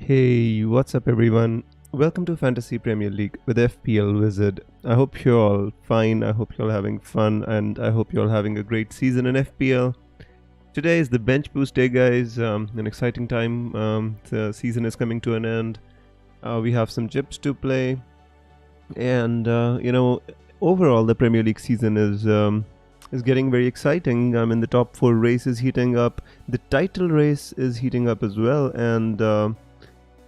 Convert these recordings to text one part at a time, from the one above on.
Hey, what's up everyone? Welcome to Fantasy Premier League with FPL Wizard. I hope you're all fine, I hope you're all having fun, and I hope you're all having a great season in FPL. Today is the bench boost day, guys. An exciting time. The season is coming to an end. We have some chips to play, and overall the Premier League season is getting very exciting. I mean, the top four race is heating up. The title race is heating up as well, and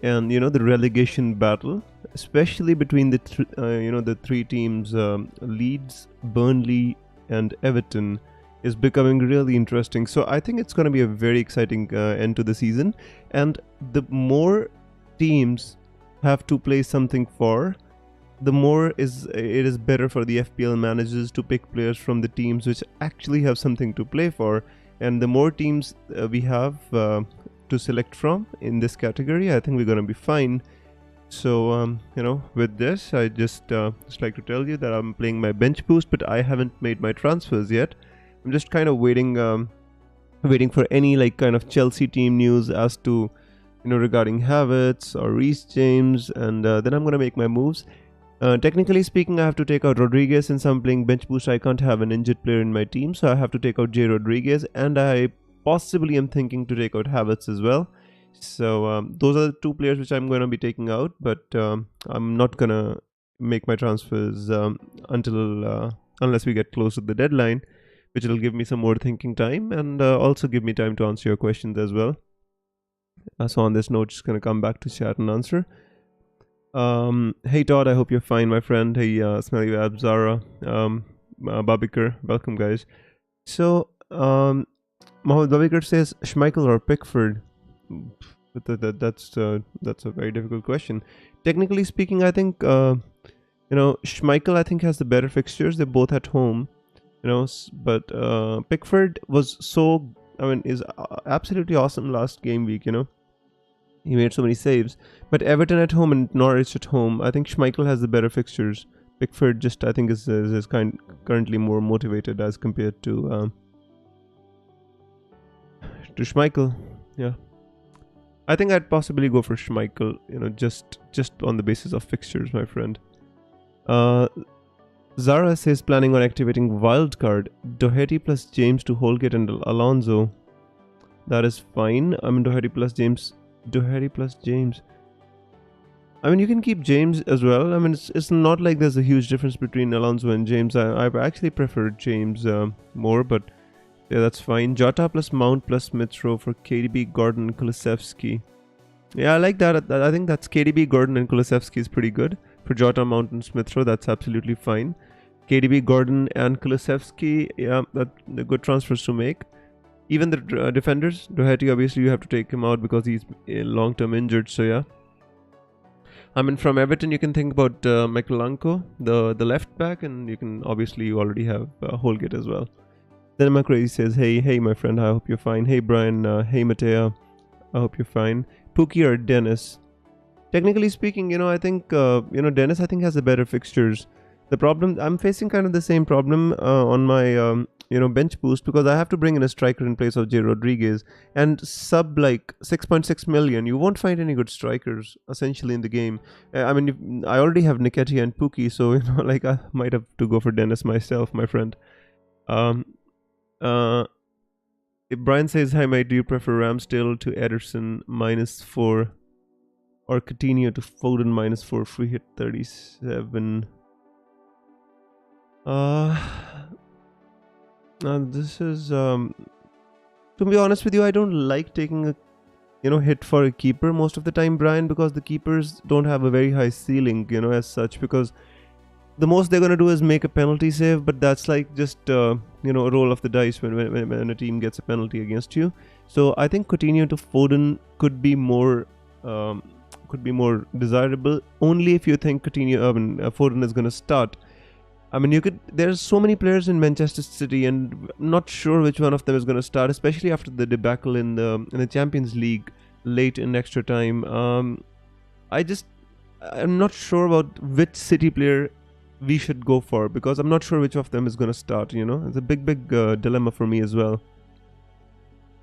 the relegation battle, especially between the three teams, Leeds, Burnley, and Everton, is becoming really interesting. So I think it's going to be a very exciting end to the season, and the more teams have to play something for, the more it is better for the FPL managers to pick players from the teams which actually have something to play for, and the more teams we have to select from in this category, I think we're gonna be fine. So with this, I just like to tell you that I'm playing my bench boost, but I haven't made my transfers yet. I'm just kind of waiting for any kind of Chelsea team news as to regarding Havertz or Reece James, and then I'm gonna make my moves. Technically speaking, I have to take out Rodriguez. Since I'm playing bench boost, I can't have an injured player in my team, so I have to take out J. Rodriguez, and I possibly am thinking to take out Havertz as well. So those are the two players which I'm going to be taking out, but I'm not going to make my transfers unless we get close to the deadline, which will give me some more thinking time and also give me time to answer your questions as well. So on this note, just going to come back to chat and answer. Hey Todd, I hope you're fine, my friend. Hey Smelly Wab, Zara, Babikar, welcome guys. So Mohammed Babikar says Schmeichel or Pickford. That's a very difficult question. Technically speaking, I think Schmeichel I think has the better fixtures. They're both at home, but Pickford was is absolutely awesome last game week. He made so many saves. But Everton at home and Norwich at home, I think Schmeichel has the better fixtures. Pickford just, I think, is currently more motivated as compared to Schmeichel. Yeah, I think I'd possibly go for Schmeichel. Just on the basis of fixtures, my friend. Zara says planning on activating wildcard. Doherty plus James to Holgate and Alonso. That is fine. I mean, Doherty plus James. I mean, you can keep James as well. I mean, it's not like there's a huge difference between Alonso and James. I actually prefer James more, but yeah, that's fine. Jota plus Mount plus Smith-Rowe for KDB, Gordon, Kulusevski. Yeah, I like that. I think that's KDB, Gordon, and Kulusevski is pretty good. For Jota, Mount, and Smith-Rowe, that's absolutely fine. KDB, Gordon, and Kulusevski, yeah, they're good transfers to make. Even the defenders, Doherty, obviously you have to take him out because he's long-term injured, so yeah. I mean, from Everton, you can think about Mikalenko, the left back, and you already have Holgate as well. Then Crazy says, hey, my friend, I hope you're fine. Hey, Brian, hey, Matea, I hope you're fine. Pookie or Dennis? Technically speaking, I think, Dennis, I think, has the better fixtures. The problem, I'm facing kind of the same problem on my, bench boost, because I have to bring in a striker in place of J. Rodriguez, and sub 6.6 million, you won't find any good strikers essentially in the game. I mean, I already have Nketiah and Pookie, so I might have to go for Dennis myself, my friend. If Brian says, hi mate, do you prefer Ramsdale to Ederson -4 or Coutinho to Foden -4, free hit 37? This is to be honest with you, I don't like taking a hit for a keeper most of the time, Brian, because the keepers don't have a very high ceiling as such, because the most they're gonna do is make a penalty save, but that's just a roll of the dice when a team gets a penalty against you. So I think Coutinho to Foden could be more desirable, only if you think Foden is gonna start. I mean, there's so many players in Manchester City, and I'm not sure which one of them is going to start, especially after the debacle in the Champions League late in extra time. I'm not sure about which City player we should go for, because I'm not sure which of them is going to start. It's a big dilemma for me as well.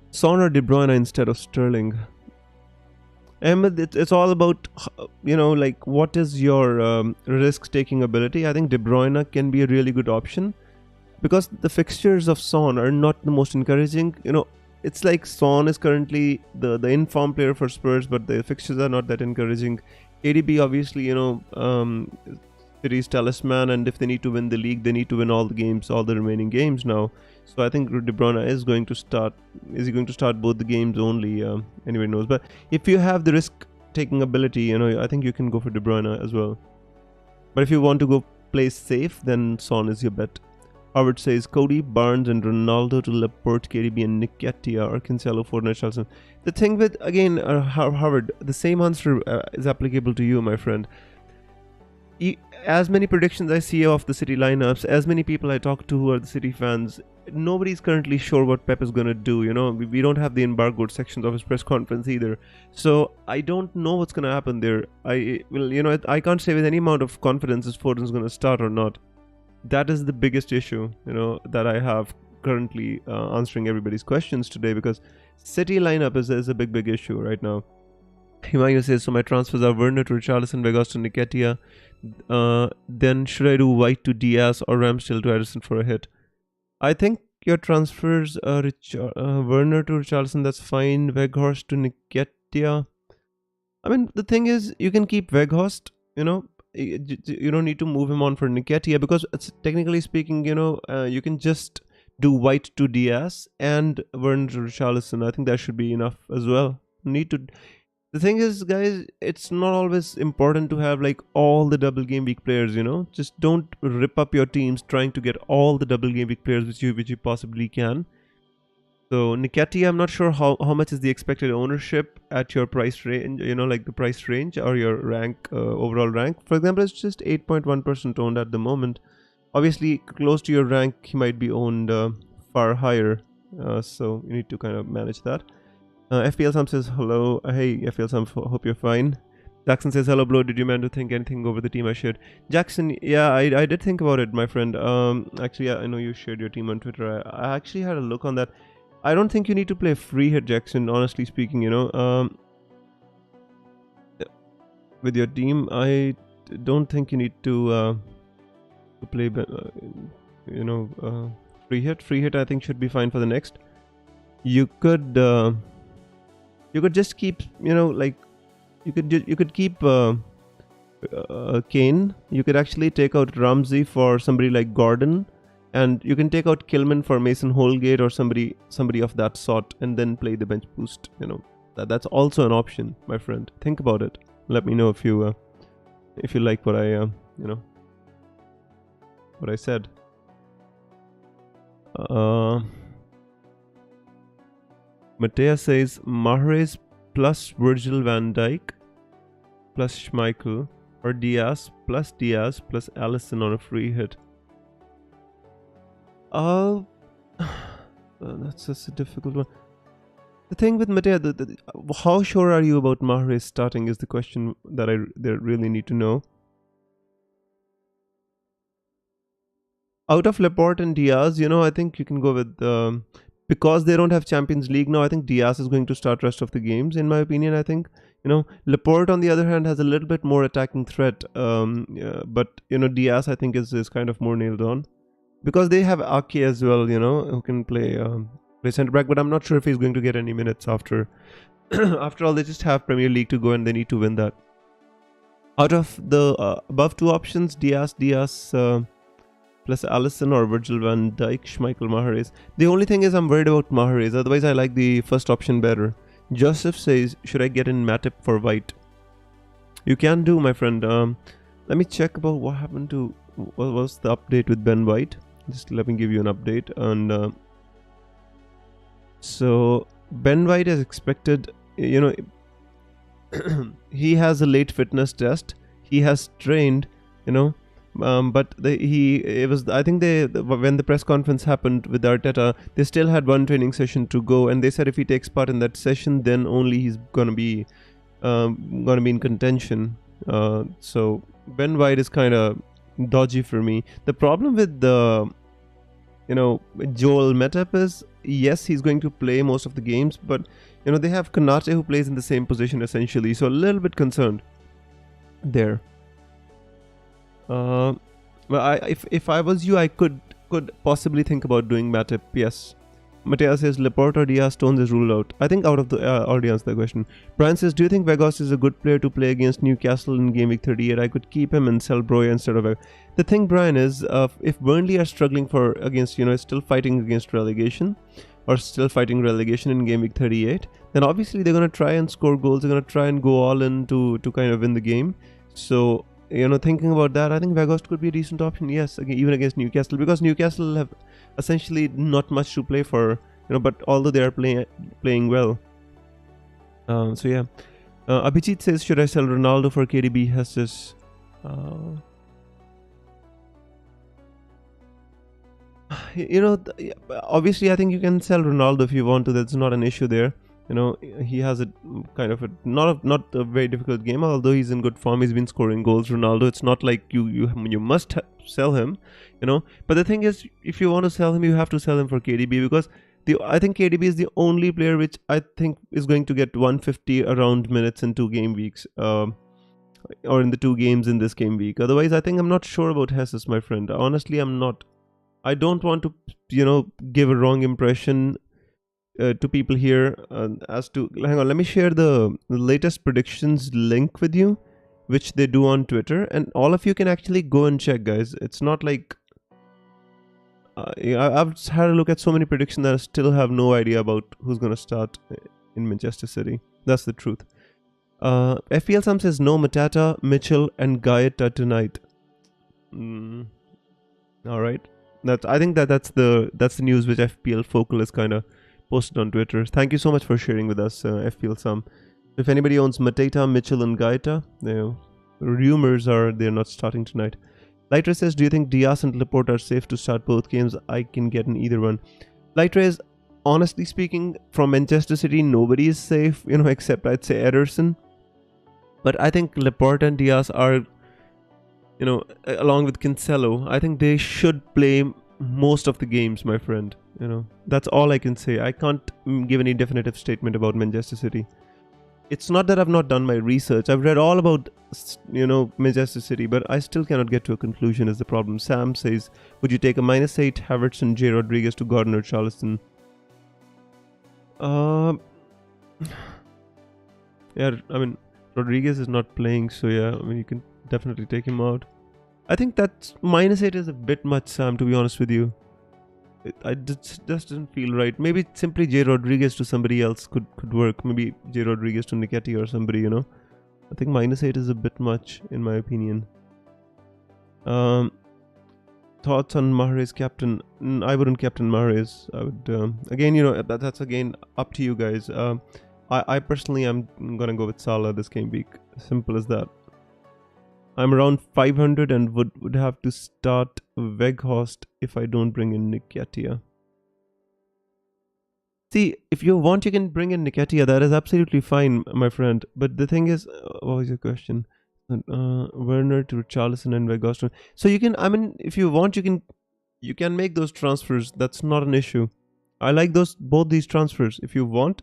Son or De Bruyne instead of Sterling? Ahmed, it's all about, like what is your risk-taking ability. I think De Bruyne can be a really good option because the fixtures of Son are not the most encouraging. It's like Son is currently the in-form player for Spurs, but the fixtures are not that encouraging. ADB obviously, City's talisman, and if they need to win the league, they need to win all the remaining games now. So I think De Bruyne is going to start. Is he going to start both the games only? Anybody knows. But if you have the risk-taking ability, I think you can go for De Bruyne as well. But if you want to go play safe, then Son is your bet. Howard says Cody, Barnes and Ronaldo to Laporte, KDB and Nketiah or Cancelo, Foden, Richarlison. The thing with, again, Howard, the same answer is applicable to you, my friend. As many predictions I see of the City lineups, as many people I talk to who are the City fans, nobody's currently sure what Pep is going to do. We don't have the embargoed sections of his press conference either. So I don't know what's going to happen there. I can't say with any amount of confidence if Foden's going to start or not. That is the biggest issue, that I have currently answering everybody's questions today, because City lineup is a big issue right now. Himayu says, so my transfers are Werner to Richarlison, Vegas to Nketiah. Then should I do White to Diaz or Ramsdale to Ederson for a hit? I think your transfers are Werner to Richarlison, that's fine. Weghorst to Nketiah. I mean, the thing is, you can keep Weghorst, you don't need to move him on for Nketiah, because it's, technically speaking, you can just do White to Diaz and Werner to Richarlison. I think that should be enough as well. The thing is, guys, it's not always important to have like all the double game week players, just don't rip up your teams trying to get all the double game week players which you possibly can. So Nketiah, I'm not sure how much is the expected ownership at your price range, like the price range or your rank, overall rank. For example, it's just 8.1% owned at the moment. Obviously, close to your rank, he might be owned far higher. So you need to kind of manage that. FPL Sam says hello. Hey, FPL Sam, hope you're fine. Jackson says hello, bro. Did you man to think anything over the team I shared? Jackson, yeah, I did think about it, my friend. Actually, I know you shared your team on Twitter. I actually had a look on that. I don't think you need to play free hit, Jackson, honestly speaking, with your team. I don't think you need to play, free hit. Free hit, I think, should be fine for the next. You could just keep, you could keep Kane. You could actually take out Ramsey for somebody like Gordon. And you can take out Kilman for Mason Holgate or somebody of that sort, and then play the bench boost. That's also an option, my friend. Think about it. Let me know if you like what I what I said. Matthias says Mahrez plus Virgil van Dijk plus Schmeichel, or Diaz plus Alisson on a free hit. That's just a difficult one. The thing with Matthias, how sure are you about Mahrez starting is the question that they really need to know. Out of Laporte and Diaz, I think you can go with because they don't have Champions League now. I think Diaz is going to start rest of the games, in my opinion. I think Laporte on the other hand has a little bit more attacking threat, but Diaz I think is kind of more nailed on. Because they have Ake as well, who can play centre back, but I'm not sure if he's going to get any minutes after. After all, they just have Premier League to go and they need to win that. Out of the above two options, Diaz plus Alisson or Virgil van Dijk, Schmeichel, Mahrez. The only thing is I'm worried about Mahrez. Otherwise, I like the first option better. Joseph says, should I get in Matip for White? You can do, my friend. Let me check about what happened to... What was the update with Ben White? Just let me give you an update. And so Ben White is expected, he has a late fitness test. He has trained, but I think when the press conference happened with Arteta, they still had one training session to go, and they said if he takes part in that session, then only he's gonna be in contention. So Ben White is kind of dodgy for me. The problem with Joel Matip is. Yes, he's going to play most of the games, but they have Konate who plays in the same position essentially, so a little bit concerned there. Well, if I was you, I could possibly think about doing Matip. Yes. Matthias says Laporte or Diaz Stones is ruled out. I think out of the already answered the question. Brian says, do you think Weghorst is a good player to play against Newcastle in game week 38? I could keep him and sell Broya instead of the thing, Brian, is if Burnley are struggling against still fighting against relegation or still fighting relegation in game week 38, then obviously they're going to try and score goals. They're going to try and go all in to kind of win the game. So thinking about that, I think Weghorst could be a decent option. Yes, even against Newcastle, because Newcastle have essentially not much to play for, but although they are playing well. So yeah, Abhijit says, should I sell Ronaldo for KDB? Has this obviously I think you can sell Ronaldo if you want to. That's not an issue there. He has a kind of not a very difficult game, although he's in good form. He's been scoring goals. Ronaldo, it's not like you must sell him, but the thing is, if you want to sell him, you have to sell him for KDB, because I think KDB is the only player which I think is going to get 150 around minutes in 2 game weeks, or in the 2 games in this game week. Otherwise, I think I'm not sure about Jesus, my friend. Honestly, I'm not. I don't want to give a wrong impression to people here as to. Hang on, let me share the latest predictions link with you, which they do on Twitter, and all of you can actually go and check, guys. It's not like I've had a look at so many predictions that I still have no idea about who's going to start in Manchester City. That's the truth. FPL Sam says no Matata, Mitchell and Gaeta tonight. All right. I think that's the news which FPL Focal is kind of posted on Twitter. Thank you so much for sharing with us, FPL Sam. If anybody owns Mateta, Mitchell and Gaeta, rumors are they're not starting tonight. Lightre says, do you think Diaz and Laporte are safe to start both games? I can get in either one. Lightre is, honestly speaking, from Manchester City, nobody is safe, except I'd say Ederson. But I think Laporte and Diaz are, along with Cancelo, I think they should play most of the games, my friend. That's all I can say. I can't give any definitive statement about Manchester City. It's not that I've not done my research. I've read all about, Manchester City, but I still cannot get to a conclusion is the problem. Sam says, would you take a -8 Havertz and J. Rodriguez to Gordon or Charleston? Yeah, I mean, Rodriguez is not playing, so yeah, I mean, you can definitely take him out. I think that -8 is a bit much, Sam, to be honest with you. It just doesn't feel right. Maybe simply J. Rodriguez to somebody else could work. Maybe J. Rodriguez to Nketiah or somebody, I think -8 is a bit much, in my opinion. Thoughts on Mahrez captain? I wouldn't captain Mahrez. I would, again, that's again up to you guys. I personally am gonna go with Salah this game week. Simple as that. I'm around 500 and would have to start Weghorst if I don't bring in Nketiah. See, if you want, you can bring in Nketiah. That is absolutely fine, my friend. But the thing is, what was your question? Werner to Richarlison and Weghorst. So you can, I mean, if you want, you can make those transfers. That's not an issue. I like both these transfers. If you want,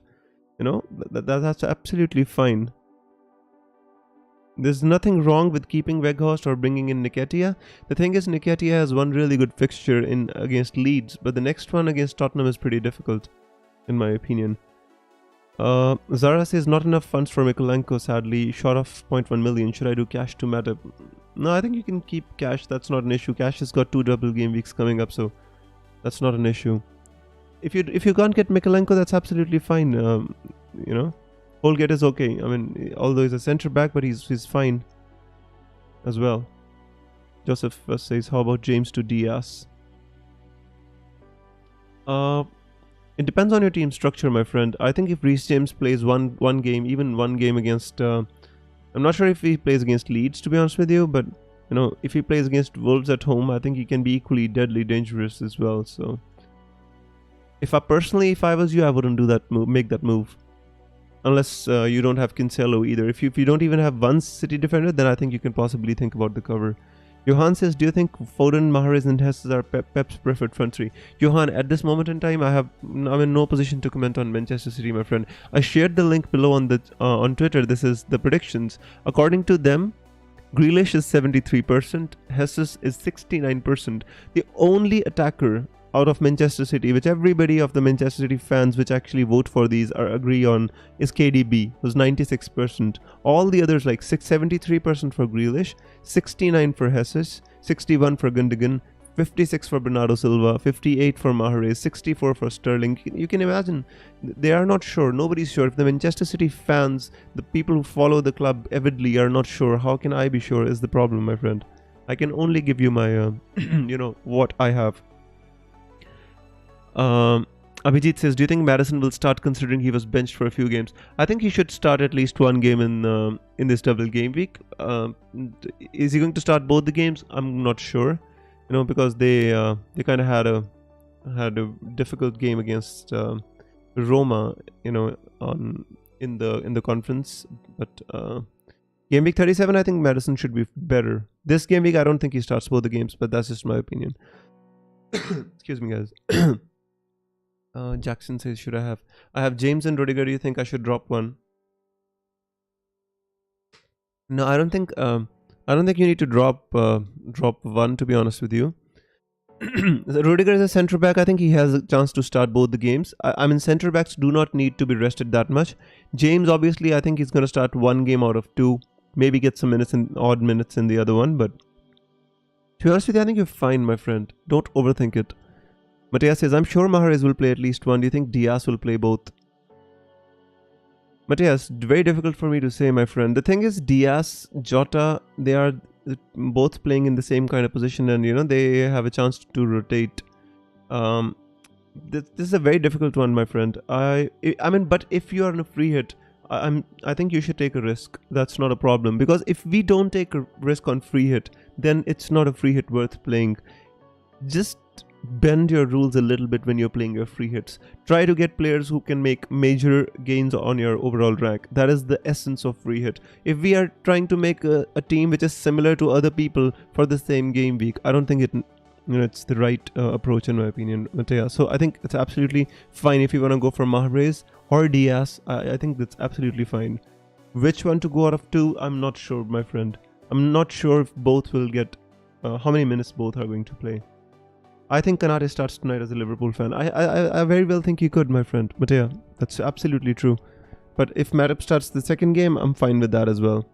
that's absolutely fine. There's nothing wrong with keeping Weghorst or bringing in Nketiah. The thing is, Nketiah has one really good fixture against Leeds, but the next one against Tottenham is pretty difficult, in my opinion. Zara says, not enough funds for Mykolenko, sadly, short of 0.1 million. Should I do cash to Matip? No, I think you can keep cash. That's not an issue. Cash has got 2 double game weeks coming up, so that's not an issue. If you can't get Mykolenko, that's absolutely fine. Holgate is okay. I mean, although he's a centre back, but he's fine as well. Joseph says, how about James to Diaz? It depends on your team structure, my friend. I think if Reece James plays one game, even one game against, I'm not sure if he plays against Leeds, to be honest with you, but if he plays against Wolves at home, I think he can be equally deadly dangerous as well. So, if I was you, I wouldn't do that move, make that move. Unless you don't have Cancelo either. If you don't even have one City defender, then I think you can possibly think about the cover. Johan says, do you think Foden, Mahrez and Hesses are Pep's preferred front three? Johan, at this moment in time, I'm in no position to comment on Manchester City, my friend. I shared the link below on Twitter. This is the predictions. According to them, Grealish is 73%, Hesses is 69%. The only attacker out of Manchester City, which everybody of the Manchester City fans which actually vote for these agree on, is KDB, who's 96%. All the others, like 73% for Grealish, 69% for Hesses, 61% for Gundogan, 56% for Bernardo Silva, 58% for Mahrez, 64% for Sterling. You can imagine, they are not sure. Nobody's sure. If the Manchester City fans, the people who follow the club avidly, are not sure, how can I be sure is the problem, my friend. I can only give you my, what I have. Abhijit says, do you think Maddison will start considering he was benched for a few games? I think he should start at least one game in this double game week. Is he going to start both the games? I'm not sure, because they kind of had a difficult game against Roma, in the conference. But game week 37, I think Maddison should be better. This game week, I don't think he starts both the games, but that's just my opinion. Excuse me, guys. Jackson says, should I have James and Rudiger? Do you think I should drop one? No, I don't think you need to drop one, to be honest with you. Rudiger is a centre back. I think he has a chance to start both the games. I mean, centre backs do not need to be rested that much. James, obviously, I think he's going to start one game out of two, maybe get some odd minutes in the other one, but to be honest with you, I think you're fine, my friend. Don't overthink it. Matthias says, I'm sure Mahrez will play at least one. Do you think Diaz will play both? Matthias, very difficult for me to say, my friend. The thing is, Diaz, Jota, they are both playing in the same kind of position, and they have a chance to rotate. This is a very difficult one, my friend. I mean, but if you are in a free hit, I think you should take a risk. That's not a problem, because if we don't take a risk on free hit, then it's not a free hit worth playing. Just bend your rules a little bit when you're playing your free hits. Try to get players who can make major gains on your overall rank. That is the essence of free hit. If we are trying to make a team which is similar to other people for the same game week, I don't think it's the right approach, in my opinion, Matthias. So I think it's absolutely fine if you want to go for Mahrez or Diaz. I think that's absolutely fine. Which one to go out of two, I'm not sure, my friend. I'm not sure if both will get how many minutes both are going to play. I think Kanate starts tonight as a Liverpool fan. I very well think he could, my friend. But yeah, that's absolutely true. But if Matip starts the second game, I'm fine with that as well.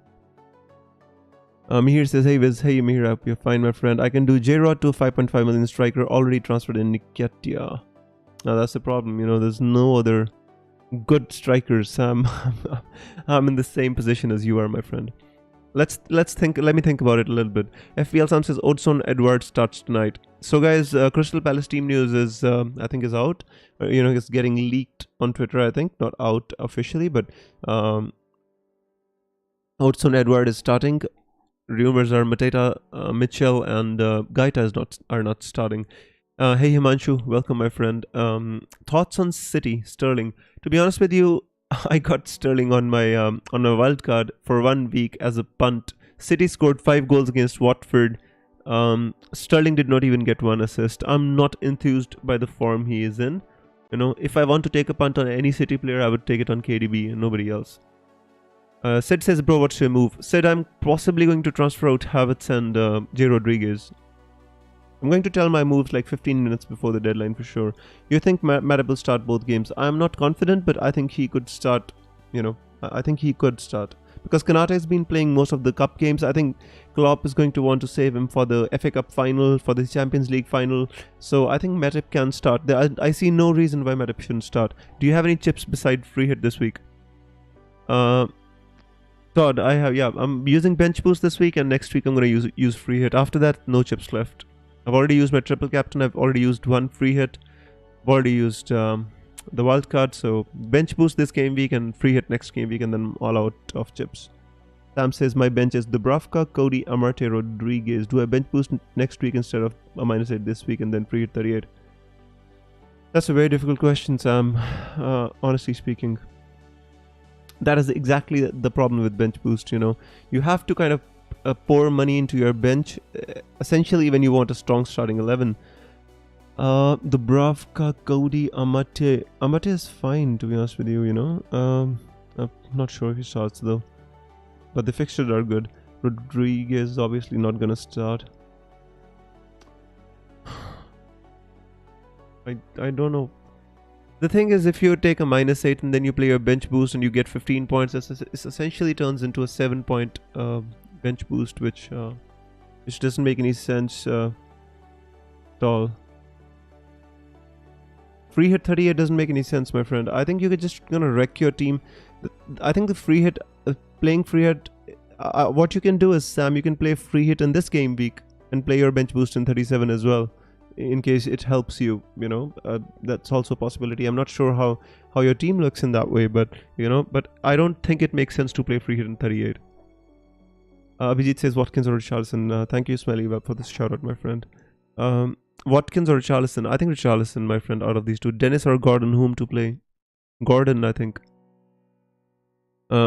Mihir says, hey Viz, hey Mihir, I hope you're fine, my friend. I can do J-Rod to 5.5 million striker, already transferred in Nketiah. Now that's the problem, there's no other good strikers. I'm in the same position as you are, my friend. Let me think about it a little bit. FPL Sam says Odsonne-Edouard starts tonight. So guys, Crystal Palace team news is I think is out. It's getting leaked on Twitter, I think. Not out officially, but Odsonne-Edouard is starting. Rumors are Mateta, Mitchell and Gaita are not starting. Hey Himanshu, welcome my friend. Thoughts on City, Sterling. To be honest with you, I got Sterling on my wildcard for 1 week as a punt. City scored 5 goals against Watford. Sterling did not even get 1 assist. I'm not enthused by the form he is in. If I want to take a punt on any City player, I would take it on KDB and nobody else. Sid says, bro, what's your move? Sid, I'm possibly going to transfer out Havertz and J. Rodriguez. I'm going to tell my moves like 15 minutes before the deadline for sure. You think Matip will start both games? I'm not confident, but I think he could start, I think he could start. Because Kanate has been playing most of the cup games. I think Klopp is going to want to save him for the FA Cup final, for the Champions League final. So I think Matip can start. I see no reason why Matip shouldn't start. Do you have any chips beside free hit this week? Todd, I'm using bench boost this week, and next week I'm going to use free hit. After that, no chips left. I've already used my triple captain. I've already used 1 free hit. I've already used the wild card. So bench boost this game week and free hit next game week, and then all out of chips. Sam says my bench is Dubravka, Cody, Amarte, Rodriguez. Do I bench boost next week instead of a -8 this week and then free hit 38? That's a very difficult question, Sam. Honestly speaking, that is exactly the problem with bench boost. You have to kind of pour money into your bench, essentially when you want a strong starting 11. Dubravka, Cody, Amate. Amate is fine, to be honest with you, you know. I'm not sure if he starts though. But the fixtures are good. Rodriguez obviously not gonna start. I don't know. The thing is, if you take a -8 and then you play your bench boost and you get 15 points, it essentially turns into a 7-point bench boost, which doesn't make any sense at all. Free hit 38 doesn't make any sense, my friend. I think you're just gonna wreck your team. I think the free hit, playing free hit, what you can do is, Sam, you can play free hit in this game week and play your bench boost in 37 as well, in case it helps you, you know. That's also a possibility. I'm not sure how your team looks in that way, but you know, but I don't think it makes sense to play free hit in 38. Abhijit says Watkins or Richarlison. Thank you, Smelly Web, for this shout out, my friend. Watkins or Richarlison? I think Richarlison, my friend, out of these two. Dennis or Gordon, whom to play? Gordon, I think.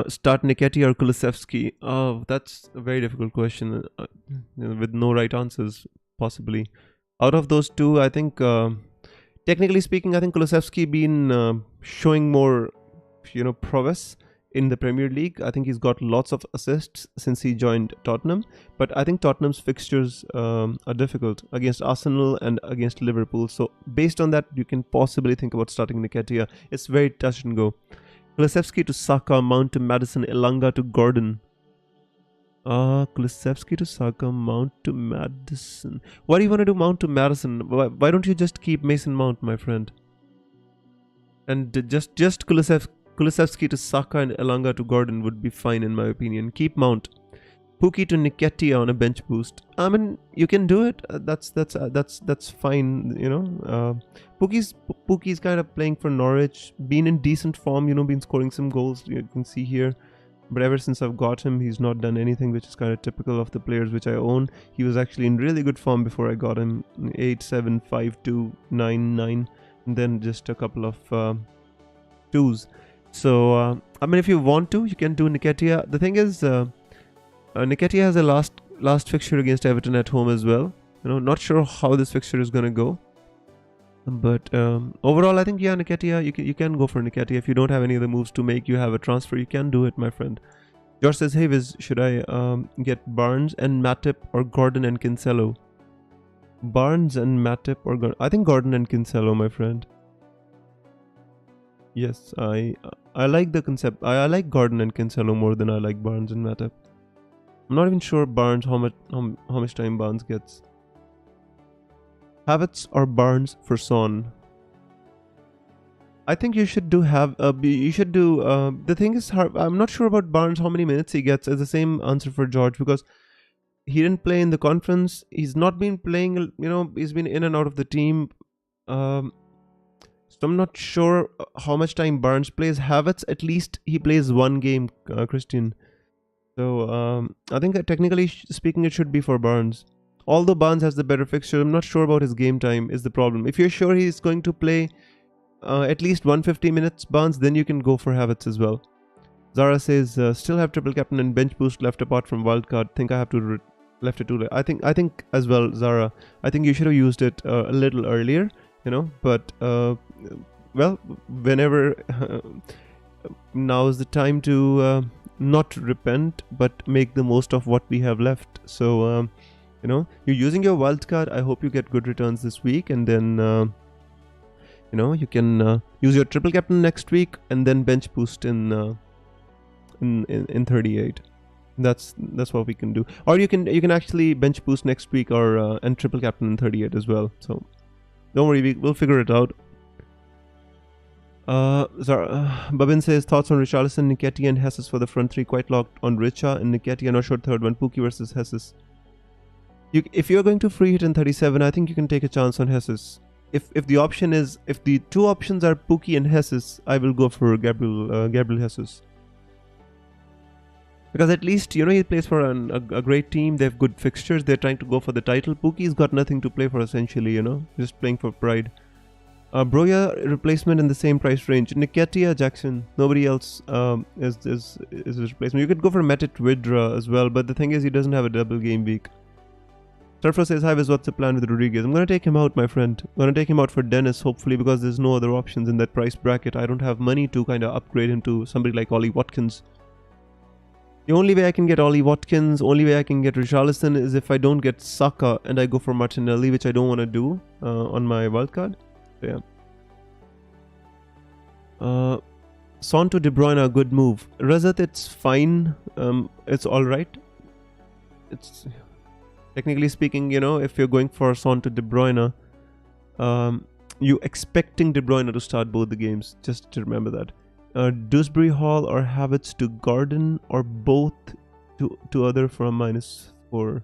Start Nketiah or Kulusevski? Oh, that's a very difficult question, with no right answers, possibly. Out of those two, I think, technically speaking, I think Kulusevski been showing more, you know, prowess in the Premier League. I think he's got lots of assists since he joined Tottenham, but I think Tottenham's fixtures are difficult against Arsenal and against Liverpool. So based on that, you can possibly think about starting Nketiah. It's very touch and go. Kulusevski to Saka, Mount to Maddison, Elanga to Gordon. Kulusevski to Saka, Mount to Maddison. Why do you want to do Mount to Maddison? Why don't you just keep Mason Mount, my friend? And just Kulusevski to Saka and Elanga to Gordon would be fine in my opinion. Keep Mount. Pukki to Nketiah on a bench boost. I mean, you can do it. That's fine. You know, Pukki's kind of playing for Norwich. Been in decent form. You know, been scoring some goals. You can see here. But ever since I've got him, he's not done anything, which is kind of typical of the players which I own. He was actually in really good form before I got him. 8, 7, 5, 2, 9, 9, and then just a couple of 2s. So I mean, if you want to, you can do Nketiah. The thing is, Nketiah has a last fixture against Everton at home as well. You know, not sure how this fixture is gonna go, but overall, I think Nketiah. You can go for Nketiah if you don't have any other moves to make. You have a transfer, you can do it, my friend. George says, "Hey Viz, should I get Barnes and Matip or Gordon and Cancelo?" Barnes and Matip or Gordon? I think Gordon and Cancelo, my friend. Yes, I like the concept. I like Gordon and Cancelo more than I like Barnes and Matip. I'm not even sure Barnes how much time Barnes gets. Havertz or Barnes for Son? I think you should do the thing is, I'm not sure about Barnes how many minutes he gets. As the same answer for George, because he didn't play in the conference. He's not been playing. You know, he's been in and out of the team. So I'm not sure how much time Barnes plays. Havertz, at least he plays one game, Christian. So I think technically speaking, it should be for Barnes. Although Barnes has the better fixture, I'm not sure about his game time is the problem. If you're sure he's going to play at least 150 minutes, Barnes, then you can go for Havertz as well. Zara says, still have triple captain and bench boost left apart from wildcard. Think I have to left it too late. I think as well, Zara. I think you should have used it a little earlier, you know. But well, whenever now is the time to not repent, but make the most of what we have left. So you know, you're using your wildcard. I hope you get good returns this week, and then you know, you can use your triple captain next week, and then bench boost in 38. That's what we can do. Or you can actually bench boost next week, or and triple captain in 38 as well. So don't worry, we'll figure it out. Babin says, thoughts on Richarlison, Nketiah and Jesus for the front three. Quite locked on Richa and Nketiah. Not sure third one. Pukki versus Jesus. If you're going to free hit in 37, I think you can take a chance on Jesus. If the two options are Pukki and Jesus, I will go for Gabriel Jesus. Because at least, you know, he plays for a great team. They have good fixtures. They're trying to go for the title. Pukki's got nothing to play for, essentially, you know, just playing for pride. Broya replacement in the same price range. Nketiah, Jackson. Nobody else is a replacement. You could go for Metit Vidra as well, but the thing is he doesn't have a double game week. Surfer says, hi Viz, what's the plan with Rodriguez? I'm going to take him out, my friend. I'm going to take him out for Dennis, hopefully, because there's no other options in that price bracket. I don't have money to kind of upgrade him to somebody like Ollie Watkins. The only way I can get Ollie Watkins, only way I can get Richarlison is if I don't get Saka and I go for Martinelli, which I don't want to do on my wildcard. So, yeah. Son to De Bruyne, a good move. Razat, it's fine. It's alright. It's... Technically speaking, you know, if you're going for Son to De Bruyne, you expecting De Bruyne to start both the games. Just to remember that. Dewsbury Hall or Havertz to Gordon or both to other from -4.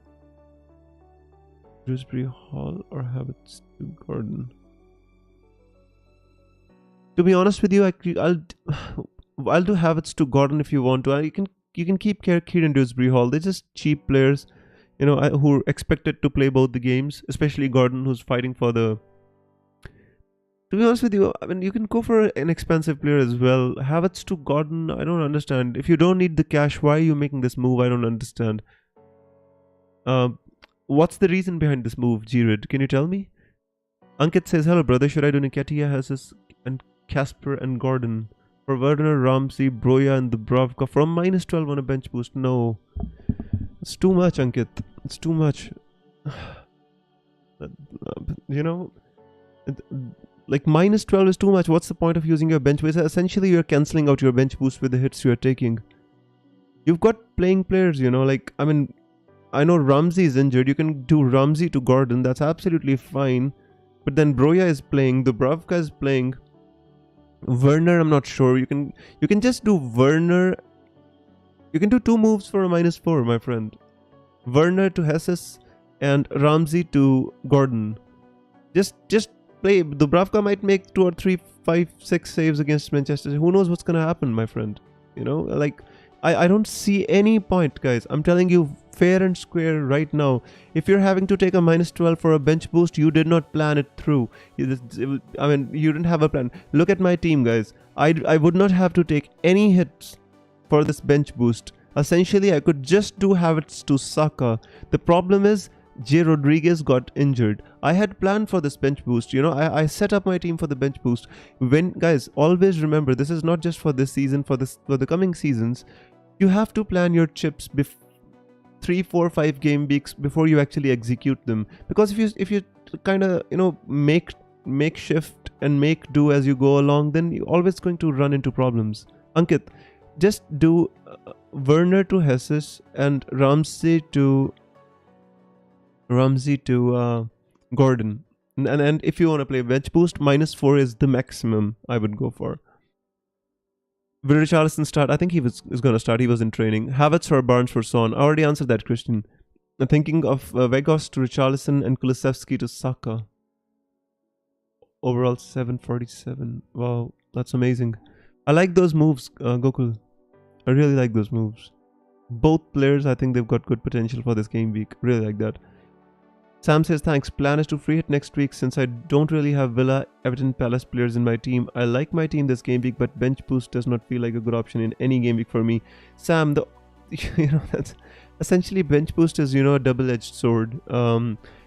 Dewsbury Hall or Havertz to Gordon. To be honest with you, I'll do Havertz to Gordon if you want to. You can keep Kieran Dewsbury Hall. They're just cheap players, you know, who are expected to play both the games, especially Gordon, who's fighting for the... To be honest with you, I mean, you can go for an expensive player as well. Havertz to Gordon, I don't understand. If you don't need the cash, why are you making this move? I don't understand. What's the reason behind this move, Girid? Can you tell me? Ankit says, hello brother, should I do Nketiah, Jesus and Casper and Gordon? For Werner, Ramsey, Broya and Dubravka from -12 on a bench boost? No. It's too much, Ankit. It's too much. You know, like -12 is too much. What's the point of using your bench boost? Essentially, you're cancelling out your bench boost with the hits you're taking. You've got playing players, you know, like, I mean, I know Ramsey is injured. You can do Ramsey to Gordon. That's absolutely fine. But then Broya is playing. Dubravka is playing. Werner, I'm not sure. You can just do Werner. You can do 2 moves for a -4, my friend. Werner to Jesus and Ramsey to Gordon. Just play. Dubravka might make 2 or 3, 5, 6 saves against Manchester. Who knows what's gonna happen, my friend? You know, like, I don't see any point, guys. I'm telling you fair and square right now. If you're having to take a -12 for a bench boost, you did not plan it through. I mean, you didn't have a plan. Look at my team, guys. I would not have to take any hits for this bench boost. Essentially, I could just do Havertz to Saka. The problem is, J. Rodriguez got injured. I had planned for this bench boost. You know, I set up my team for the bench boost. Guys, always remember, this is not just for this season, for the coming seasons. You have to plan your chips 3, 4, 5 game weeks before you actually execute them. Because if you kind of, you know, make shift and make do as you go along, then you're always going to run into problems. Ankit, just do Werner to Jesus and Ramsey to Gordon. And if you want to play bench boost, -4 is the maximum I would go for. Will Richarlison start? I think he is going to start. He was in training. Havertz or Barnes for Son? I already answered that, Christian. I'm thinking of Weghorst to Richarlison and Kulusevski to Saka. Overall 747. Wow, that's amazing. I like those moves, Gokul. I really like those moves. Both players, I think they've got good potential for this game week. Really like that. Sam says, thanks. Plan is to free hit next week since I don't really have Villa, Everton, Palace players in my team. I like my team this game week, but bench boost does not feel like a good option in any game week for me. Sam, you know, that's essentially bench boost is, you know, a double-edged sword.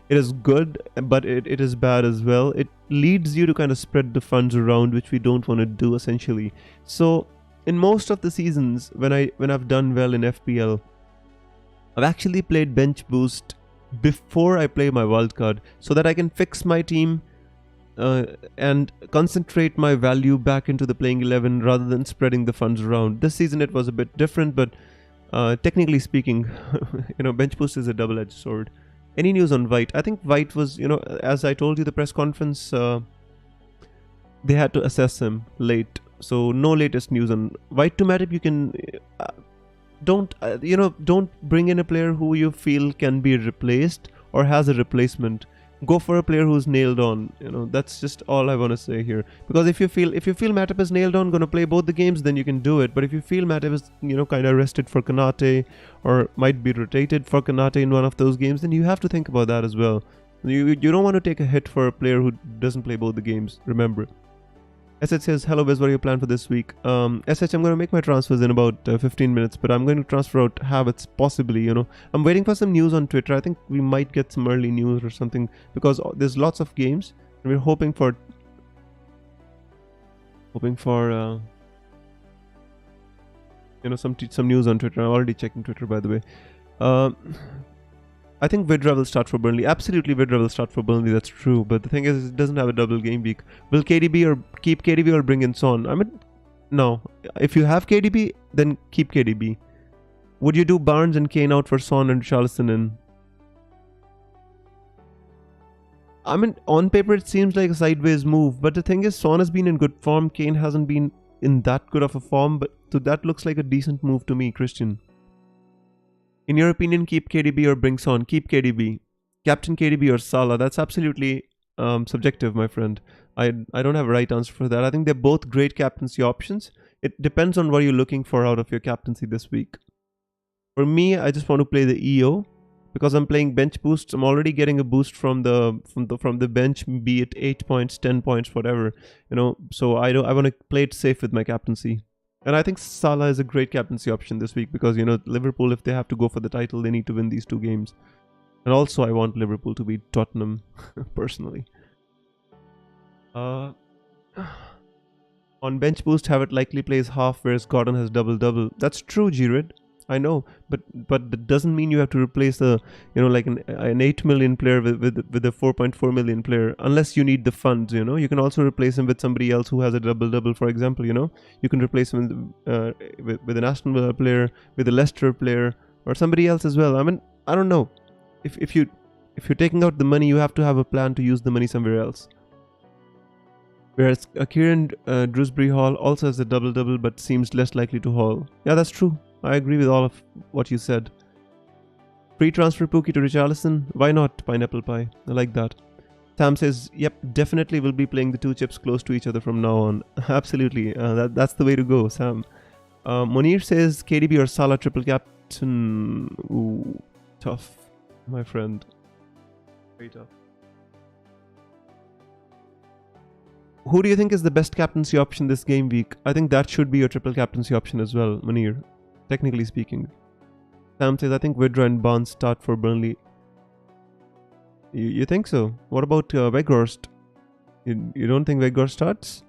It is good, but it is bad as well. It leads you to kind of spread the funds around, which we don't want to do essentially. So in most of the seasons, when I've done well in FPL, I've actually played bench boost before I play my wildcard so that I can fix my team and concentrate my value back into the playing 11 rather than spreading the funds around. This season it was a bit different, but technically speaking, you know, bench boost is a double-edged sword. Any news on White? I think White was, you know, as I told you, the press conference, they had to assess him late. So no latest news on White to Matip. You can... don't bring in a player who you feel can be replaced or has a replacement. Go for a player who's nailed on. You know, that's just all I want to say here. Because if you feel Matip is nailed on, going to play both the games, then you can do it. But if you feel Matip is, you know, kind of rested for Konate or might be rotated for Konate in one of those games, then you have to think about that as well. You don't want to take a hit for a player who doesn't play both the games, remember. SH says, hello Wes, what are your plan for this week? SH, I'm going to make my transfers in about 15 minutes, but I'm going to transfer out Havertz, possibly, you know. I'm waiting for some news on Twitter. I think we might get some early news or something, because there's lots of games, and we're hoping for you know, some news on Twitter. I'm already checking Twitter, by the way. I think Vidra will start for Burnley. Absolutely, Vidra will start for Burnley. That's true. But the thing is, it doesn't have a double game week. Will KDB or keep KDB or bring in Son? I mean, no. If you have KDB, then keep KDB. Would you do Barnes and Kane out for Son and Richarlison in? I mean, on paper, it seems like a sideways move. But the thing is, Son has been in good form. Kane hasn't been in that good of a form. But so that looks like a decent move to me, Christian. In your opinion, keep KDB or bring Son? Keep KDB. Captain KDB or Salah? That's absolutely subjective, my friend. I don't have a right answer for that. I think they're both great captaincy options. It depends on what you're looking for out of your captaincy this week. For me, I just want to play the EO because I'm playing bench boosts. I'm already getting a boost from the bench, be it 8 points, 10 points, whatever. You know, so I want to play it safe with my captaincy. And I think Salah is a great captaincy option this week because, you know, Liverpool, if they have to go for the title, they need to win these 2 games. And also, I want Liverpool to beat Tottenham, personally. On bench boost, Havertz likely plays half, whereas Gordon has double-double. That's true, Giroud. I know, but that doesn't mean you have to replace a, you know, like an 8 million player with a 4.4 million player, unless you need the funds. You know, you can also replace him with somebody else who has a double. For example, you know, you can replace him with an Aston Villa player, with a Leicester player, or somebody else as well. I mean, I don't know. If you're taking out the money, you have to have a plan to use the money somewhere else. Whereas Kieran Drewsbury Hall also has a double, but seems less likely to haul. Yeah, that's true. I agree with all of what you said. Free transfer Pookie to Richarlison? Why not? Pineapple pie. I like that. Sam says, yep, definitely will be playing the 2 chips close to each other from now on. Absolutely. That's the way to go, Sam. Monir says, KDB or Salah triple captain? Ooh, tough, my friend. Very tough. Who do you think is the best captaincy option this game week? I think that should be your triple captaincy option as well, Munir. Technically speaking. Sam says, I think Vidra and Barnes start for Burnley. You think so? What about Weghorst? You don't think Weghorst starts?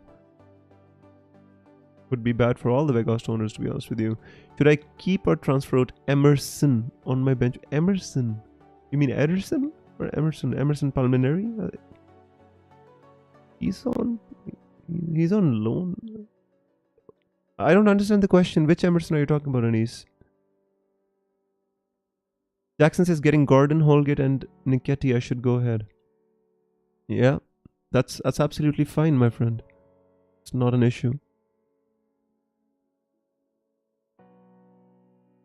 Would be bad for all the Weghorst owners, to be honest with you. Should I keep or transfer out Emerson on my bench? Emerson? You mean Ederson? Or Emerson? Emerson Palmieri? He's on loan. I don't understand the question. Which Emerson are you talking about, Anis? Jackson says getting Gordon, Holgate and Nketiah should go ahead. Yeah, that's absolutely fine, my friend. It's not an issue.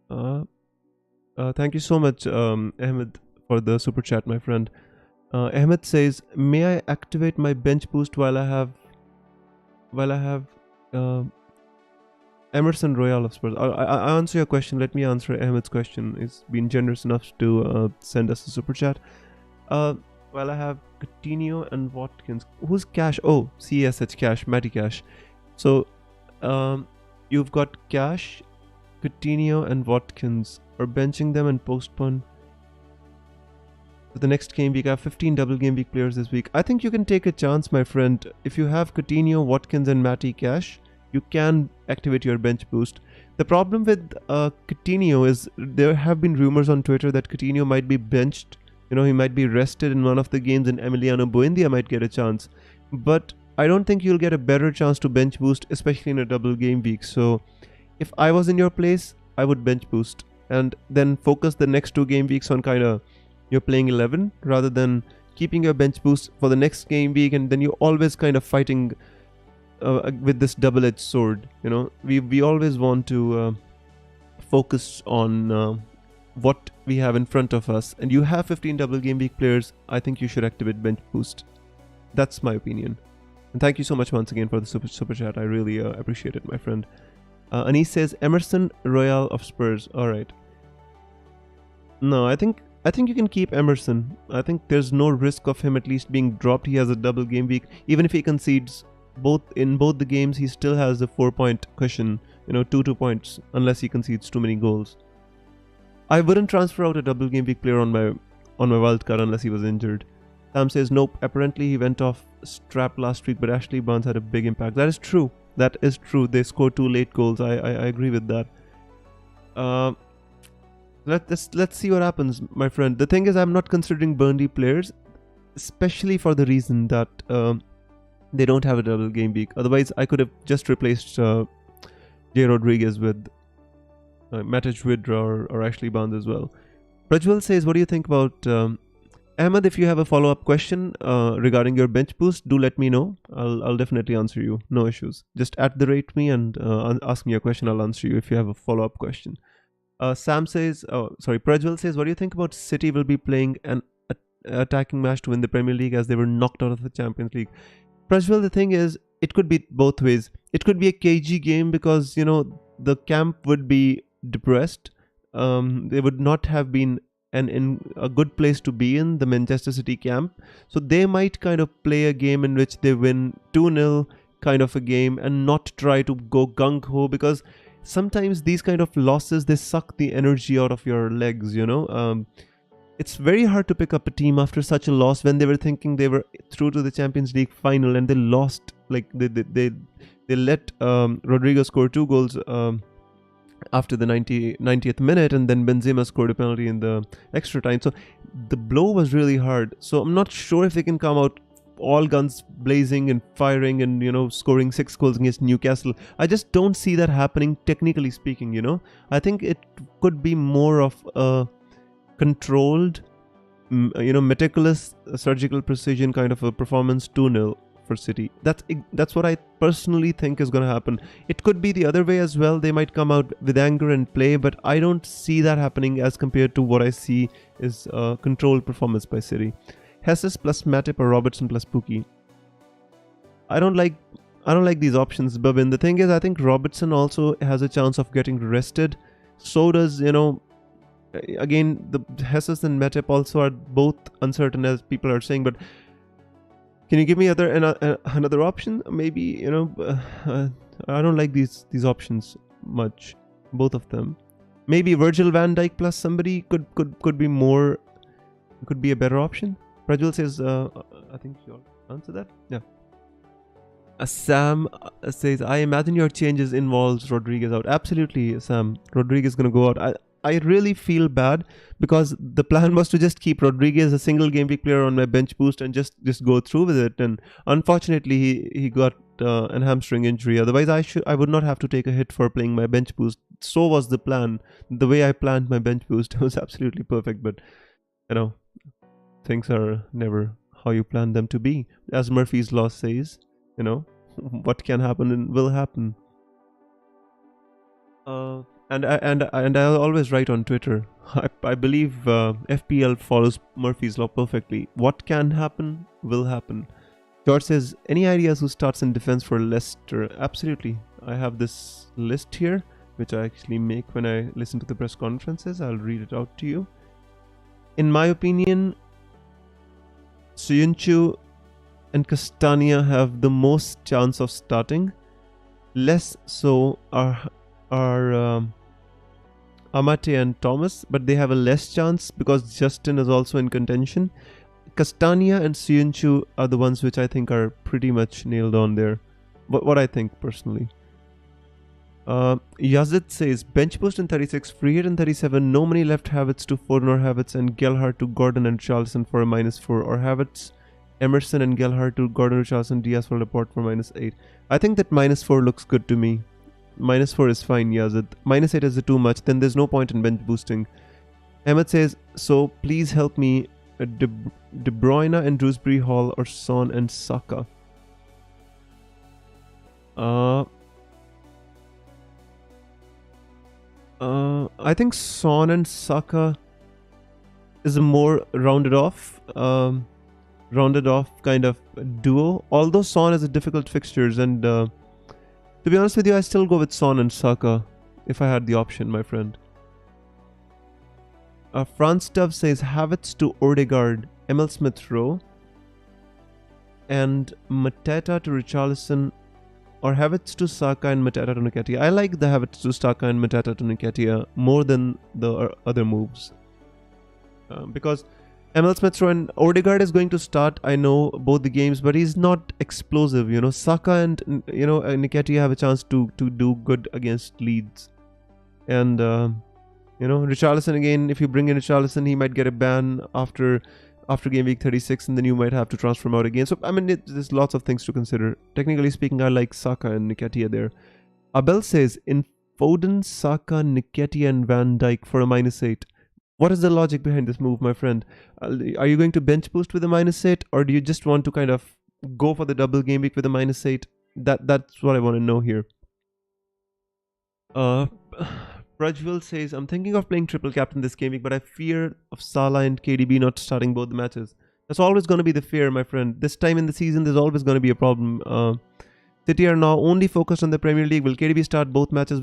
Thank you so much, Ahmed, for the super chat, my friend. Ahmed says, may I activate my bench boost while I have Emerson Royal of Spurs? I answer your question. Let me answer Ahmed's question. He's been generous enough to send us a super chat. While I have Coutinho and Watkins. Who's Cash? Oh, CSH Cash, Matty Cash. So you've got Cash, Coutinho and Watkins. Or benching them and postpone for the next game week. I have 15 double game week players this week. I think you can take a chance, my friend. If you have Coutinho, Watkins and Matty Cash, you can activate your bench boost. The problem with Coutinho is there have been rumors on Twitter that Coutinho might be benched. You know, he might be rested in one of the games and Emiliano Buendia might get a chance. But I don't think you'll get a better chance to bench boost, especially in a double game week. So if I was in your place, I would bench boost and then focus the next 2 game weeks on kind of you're playing 11 rather than keeping your bench boost for the next game week, and then you're always kind of fighting with this double-edged sword. You know, we always want to focus on what we have in front of us, and you have 15 double game week players. I think you should activate bench boost. That's my opinion. And thank you so much once again for the super chat. I really appreciate it, my friend. Anis says Emerson Royal of Spurs. All right. No, I think I think you can keep Emerson. I think there's no risk of him at least being dropped. He has a double game week. Even if he concedes both the games, he still has a 4-point cushion. 2 points unless he concedes too many goals. I wouldn't transfer out a double game week player on my wildcard unless he was injured. Sam says nope. Apparently he went off strap last week, but Ashley Barnes had a big impact. That is true. They scored 2 late goals. I agree with that. Let's see what happens, my friend. The thing is, I'm not considering Burnley players, especially for the reason that they don't have a double game week. Otherwise, I could have just replaced J. Rodriguez with Matic Vidra or Ashley Barnes as well. Prajwal says, what do you think about Ahmed? If you have a follow-up question regarding your bench boost, do let me know. I'll definitely answer you. No issues. Just @me and ask me a question. I'll answer you if you have a follow-up question. Prajwal says, what do you think about City will be playing an attacking match to win the Premier League as they were knocked out of the Champions League? Prajwal, the thing is, it could be both ways. It could be a cagey game because, the camp would be depressed. They would not have been in a good place to be in, the Manchester City camp. So they might kind of play a game in which they win 2-0 kind of a game and not try to go gung-ho, because sometimes these kind of losses, they suck the energy out of your legs, It's very hard to pick up a team after such a loss when they were thinking they were through to the Champions League final and they lost. Like they let Rodrigo score 2 goals after the 90th minute, and then Benzema scored a penalty in the extra time. So the blow was really hard. So I'm not sure if they can come out all guns blazing and firing and scoring 6 goals against Newcastle. I just don't see that happening, technically speaking. I think it could be more of a controlled, meticulous, surgical precision kind of a performance, 2-0 for City. That's what I personally think is going to happen. It could be the other way as well. They might come out with anger and play, but I don't see that happening as compared to what I see is a controlled performance by City. Hesses plus Matip or Robertson plus Pukki. I don't like these options, Babin. The thing is, I think Robertson also has a chance of getting rested. So does, again, the Hesses and Matip also are both uncertain, as people are saying. But can you give me another option? Maybe, I don't like these options much, both of them. Maybe Virgil van Dijk plus somebody could be more, could be a better option. Prajwal says, I think you'll answer that. Yeah. Sam says, I imagine your changes involves Rodriguez out. Absolutely, Sam. Rodriguez is going to go out. I really feel bad because the plan was to just keep Rodriguez a single game week player on my bench boost and just go through with it. And unfortunately, he got an hamstring injury. Otherwise, I would not have to take a hit for playing my bench boost. So was the plan. The way I planned my bench boost was absolutely perfect. But, things are never how you plan them to be. As Murphy's Law says, what can happen and will happen. And I always write on Twitter. I believe FPL follows Murphy's Law perfectly. What can happen will happen. George says, any ideas who starts in defense for Leicester? Absolutely. I have this list here, which I actually make when I listen to the press conferences. I'll read it out to you. In my opinion, Suyuncu and Castagna have the most chance of starting. Less so are Amate and Thomas, but they have a less chance because Justin is also in contention. Castagna and Suyuncu are the ones which I think are pretty much nailed on there. What I think personally. Yazid says, bench boost in 36, free hit in 37, no money left, Havertz to Foden or Havertz and Gelhardt to Gordon and Charleston for a -4, or Havertz, Emerson and Gelhardt to Gordon, Richarlison, Diaz for Laporte for -8. I think that -4 looks good to me. -4 is fine, Yazid. -8 is too much, then there's no point in bench boosting. Ahmed says, so please help me, De Bruyne and Dewsbury Hall or Son and Saka. I think Son and Saka is a more rounded off kind of duo. Although Son has a difficult fixtures, and to be honest with you, I still go with Son and Saka if I had the option, my friend. Franz Dove says Havertz to Odegaard, Emil Smith-Rowe, and Mateta to Richarlison, or Havertz to Saka and Mateta to Nketiah. I like the Havertz to Saka and Mateta to Nketiah more than the other moves. Because Emil Smith-Rowe and Odegaard is going to start, I know, both the games, but he's not explosive. Saka and Nketiah have a chance to do good against Leeds. And Richarlison again. If you bring in Richarlison, he might get a ban after game week 36, and then you might have to transfer him out again. So I mean, there's lots of things to consider. Technically speaking, I like Saka and Nketiah there. Abel says in Foden, Saka, Nketiah, and Van Dijk for a -8. What is the logic behind this move, my friend? Are you going to bench boost with a -8, or do you just want to kind of go for the double game week with a -8? That's what I want to know here. Prajwal says, I'm thinking of playing triple captain this game week, but I fear of Salah and KDB not starting both the matches. That's always going to be the fear, my friend. This time in the season, there's always going to be a problem. City are now only focused on the Premier League. Will KDB start both matches?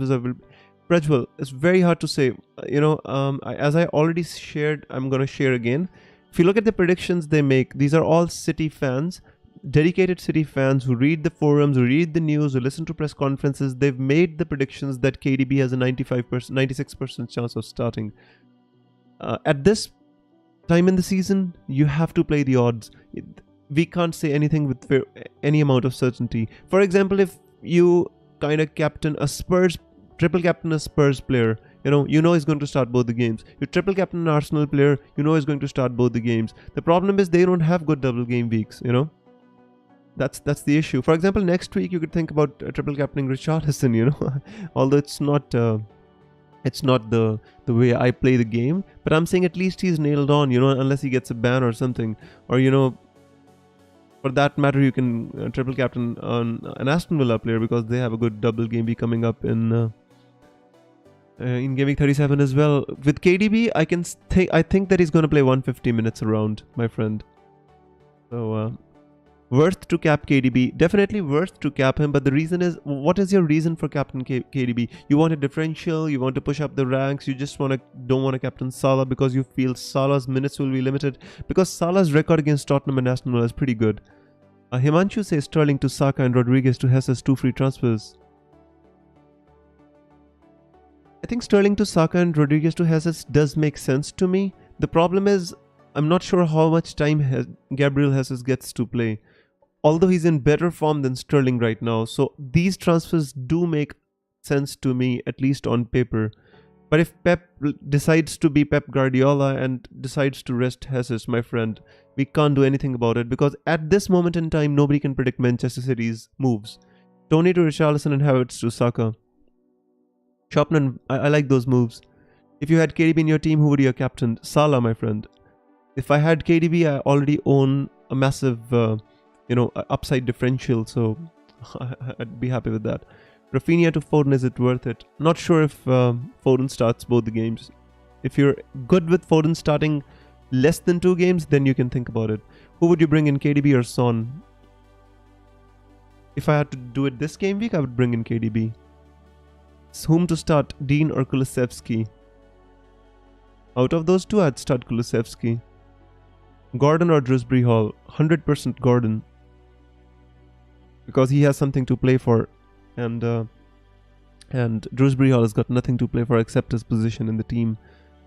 Prajwal, it's very hard to say. As I already shared, I'm going to share again. If you look at the predictions they make, these are all City fans, dedicated City fans who read the forums, who read the news, who listen to press conferences. They've made the predictions that KDB has a 96% chance of starting. At this time in the season, you have to play the odds. We can't say anything with any amount of certainty. For example, if you kind of triple captain a Spurs player, you know he's going to start both the games. You triple captain an Arsenal player, you know he's going to start both the games. The problem is they don't have good double game weeks, That's the issue. For example, next week you could think about triple captaining Richarlison, although it's not the way I play the game, but I'm saying at least he's nailed on, unless he gets a ban or something, or for that matter, you can triple captain an Aston Villa player because they have a good double game week coming up in game week 37 as well. With KDB, I think that he's going to play 150 minutes around, my friend. So worth to cap KDB, definitely worth to cap him, but the reason is, what is your reason for captain KDB? You want a differential, you want to push up the ranks, you just don't want to captain Salah because you feel Salah's minutes will be limited, because Salah's record against Tottenham and Aston Villa is pretty good. Himanshu says Sterling to Saka and Rodriguez to Jesus, 2 free transfers. I think Sterling to Saka and Rodriguez to Jesus does make sense to me. The problem is, I'm not sure how much time Gabriel Jesus gets to play, although he's in better form than Sterling right now. So these transfers do make sense to me, at least on paper. But if Pep decides to be Pep Guardiola and decides to rest Jesus, my friend, we can't do anything about it, because at this moment in time, nobody can predict Manchester City's moves. Tony to Richarlison and Havertz to Saka. Chopman, I like those moves. If you had KDB in your team, who would you have captained? Salah, my friend. If I had KDB, I already own a massive, upside differential, so I'd be happy with that. Rafinha to Foden, is it worth it? Not sure if Foden starts both the games. If you're good with Foden starting less than 2 games, then you can think about it. Who would you bring in, KDB or Son? If I had to do it this game week, I would bring in KDB. Whom to start, Dean or Kulusevski? Out of those two, I'd start Kulusevski. Gordon or Dewsbury Hall? 100% Gordon. Because he has something to play for. And Dewsbury Hall has got nothing to play for except his position in the team.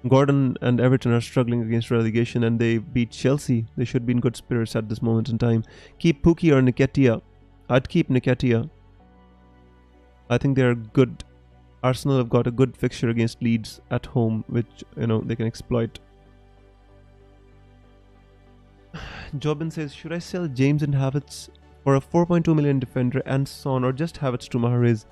Gordon and Everton are struggling against relegation, and they beat Chelsea. They should be in good spirits at this moment in time. Keep Pukki or Nketiah? I'd keep Nketiah. I think they're good. Arsenal have got a good fixture against Leeds at home, which, they can exploit. Jobin says, should I sell James and Havertz for a 4.2 million defender and Son, or just Havertz to Mahrez?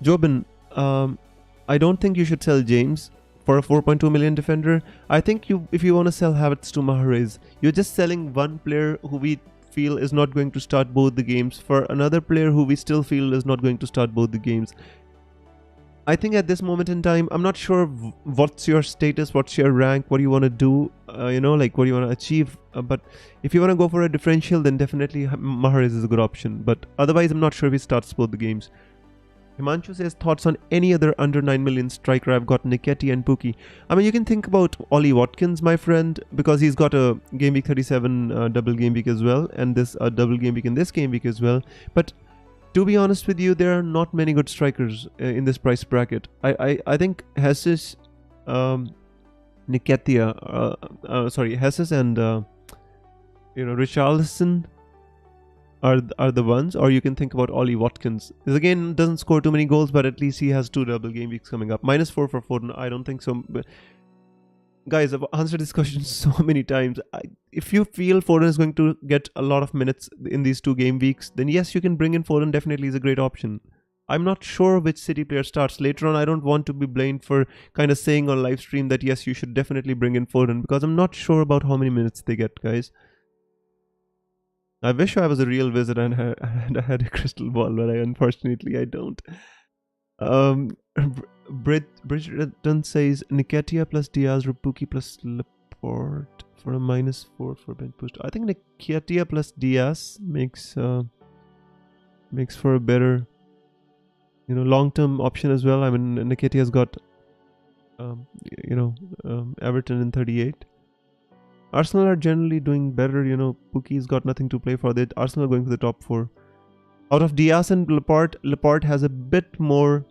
Jobin, I don't think you should sell James for a 4.2 million defender. I think if you want to sell Havertz to Mahrez, you're just selling one player who we feel is not going to start both the games for another player who we still feel is not going to start both the games. I think at this moment in time, I'm not sure what's your status, what's your rank, what do you want to do, what do you want to achieve. But if you want to go for a differential, then definitely Mahrez is a good option. But otherwise, I'm not sure if he starts both the games. Himanshu says, thoughts on any other under 9 million striker? I've got Nketiah and Pukki. I mean, you can think about Ollie Watkins, my friend, because he's got a game week 37 double game week as well, and this double game week in this game week as well. But to be honest with you, there are not many good strikers in this price bracket. I think Jesus, Nketiah, Jesus and Richarlison are the ones, or you can think about Ollie Watkins. This again doesn't score too many goals, but at least he has 2 double game weeks coming up. -4 for Foden, I don't think so. But guys, I've answered this question so many times. If you feel Foden is going to get a lot of minutes in these 2 game weeks, then yes, you can bring in Foden. Definitely is a great option. I'm not sure which City player starts later on. I don't want to be blamed for kind of saying on live stream that yes, you should definitely bring in Foden, because I'm not sure about how many minutes they get, guys. I wish I was a real wizard and I had a crystal ball, but unfortunately I don't. Bridgerton says Nketiah plus Diaz or Pukki plus Laporte for a -4 for bench boost. I think Nketiah plus Diaz makes for a better, long-term option as well. I mean, Nketiah's got Everton in 38. Arsenal are generally doing better, Pukki's got nothing to play for. Arsenal are going for the top 4. Out of Diaz and Laporte has a bit more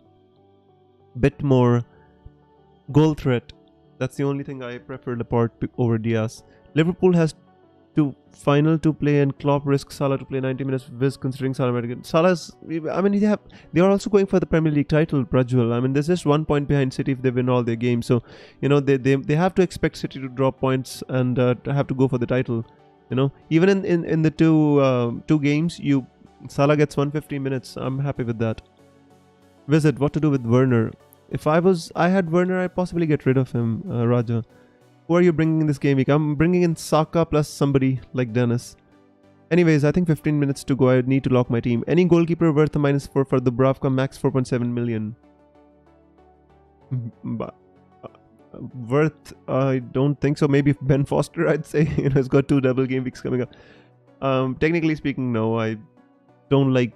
goal threat. That's the only thing I prefer Laporte over Diaz. Liverpool has final to play, and Klopp risks Salah to play 90 minutes with considering Salah might get. Salah's, I mean, they are also going for the Premier League title, Prajwal. I mean, there's just 1 point behind City if they win all their games. So, they have to expect City to drop points and have to go for the title. Even in the two games, Salah gets 150 minutes. I'm happy with that. Visit, what to do with Werner? If I had Werner, I'd possibly get rid of him, Raja. Who are you bringing in this game week? I'm bringing in Saka plus somebody like Dennis. Anyways, I think 15 minutes to go. I need to lock my team. Any goalkeeper worth a -4 for the Bravka, max 4.7 million. Worth, I don't think so. Maybe Ben Foster, I'd say. He's got 2 double game weeks coming up. Technically speaking, no. I don't like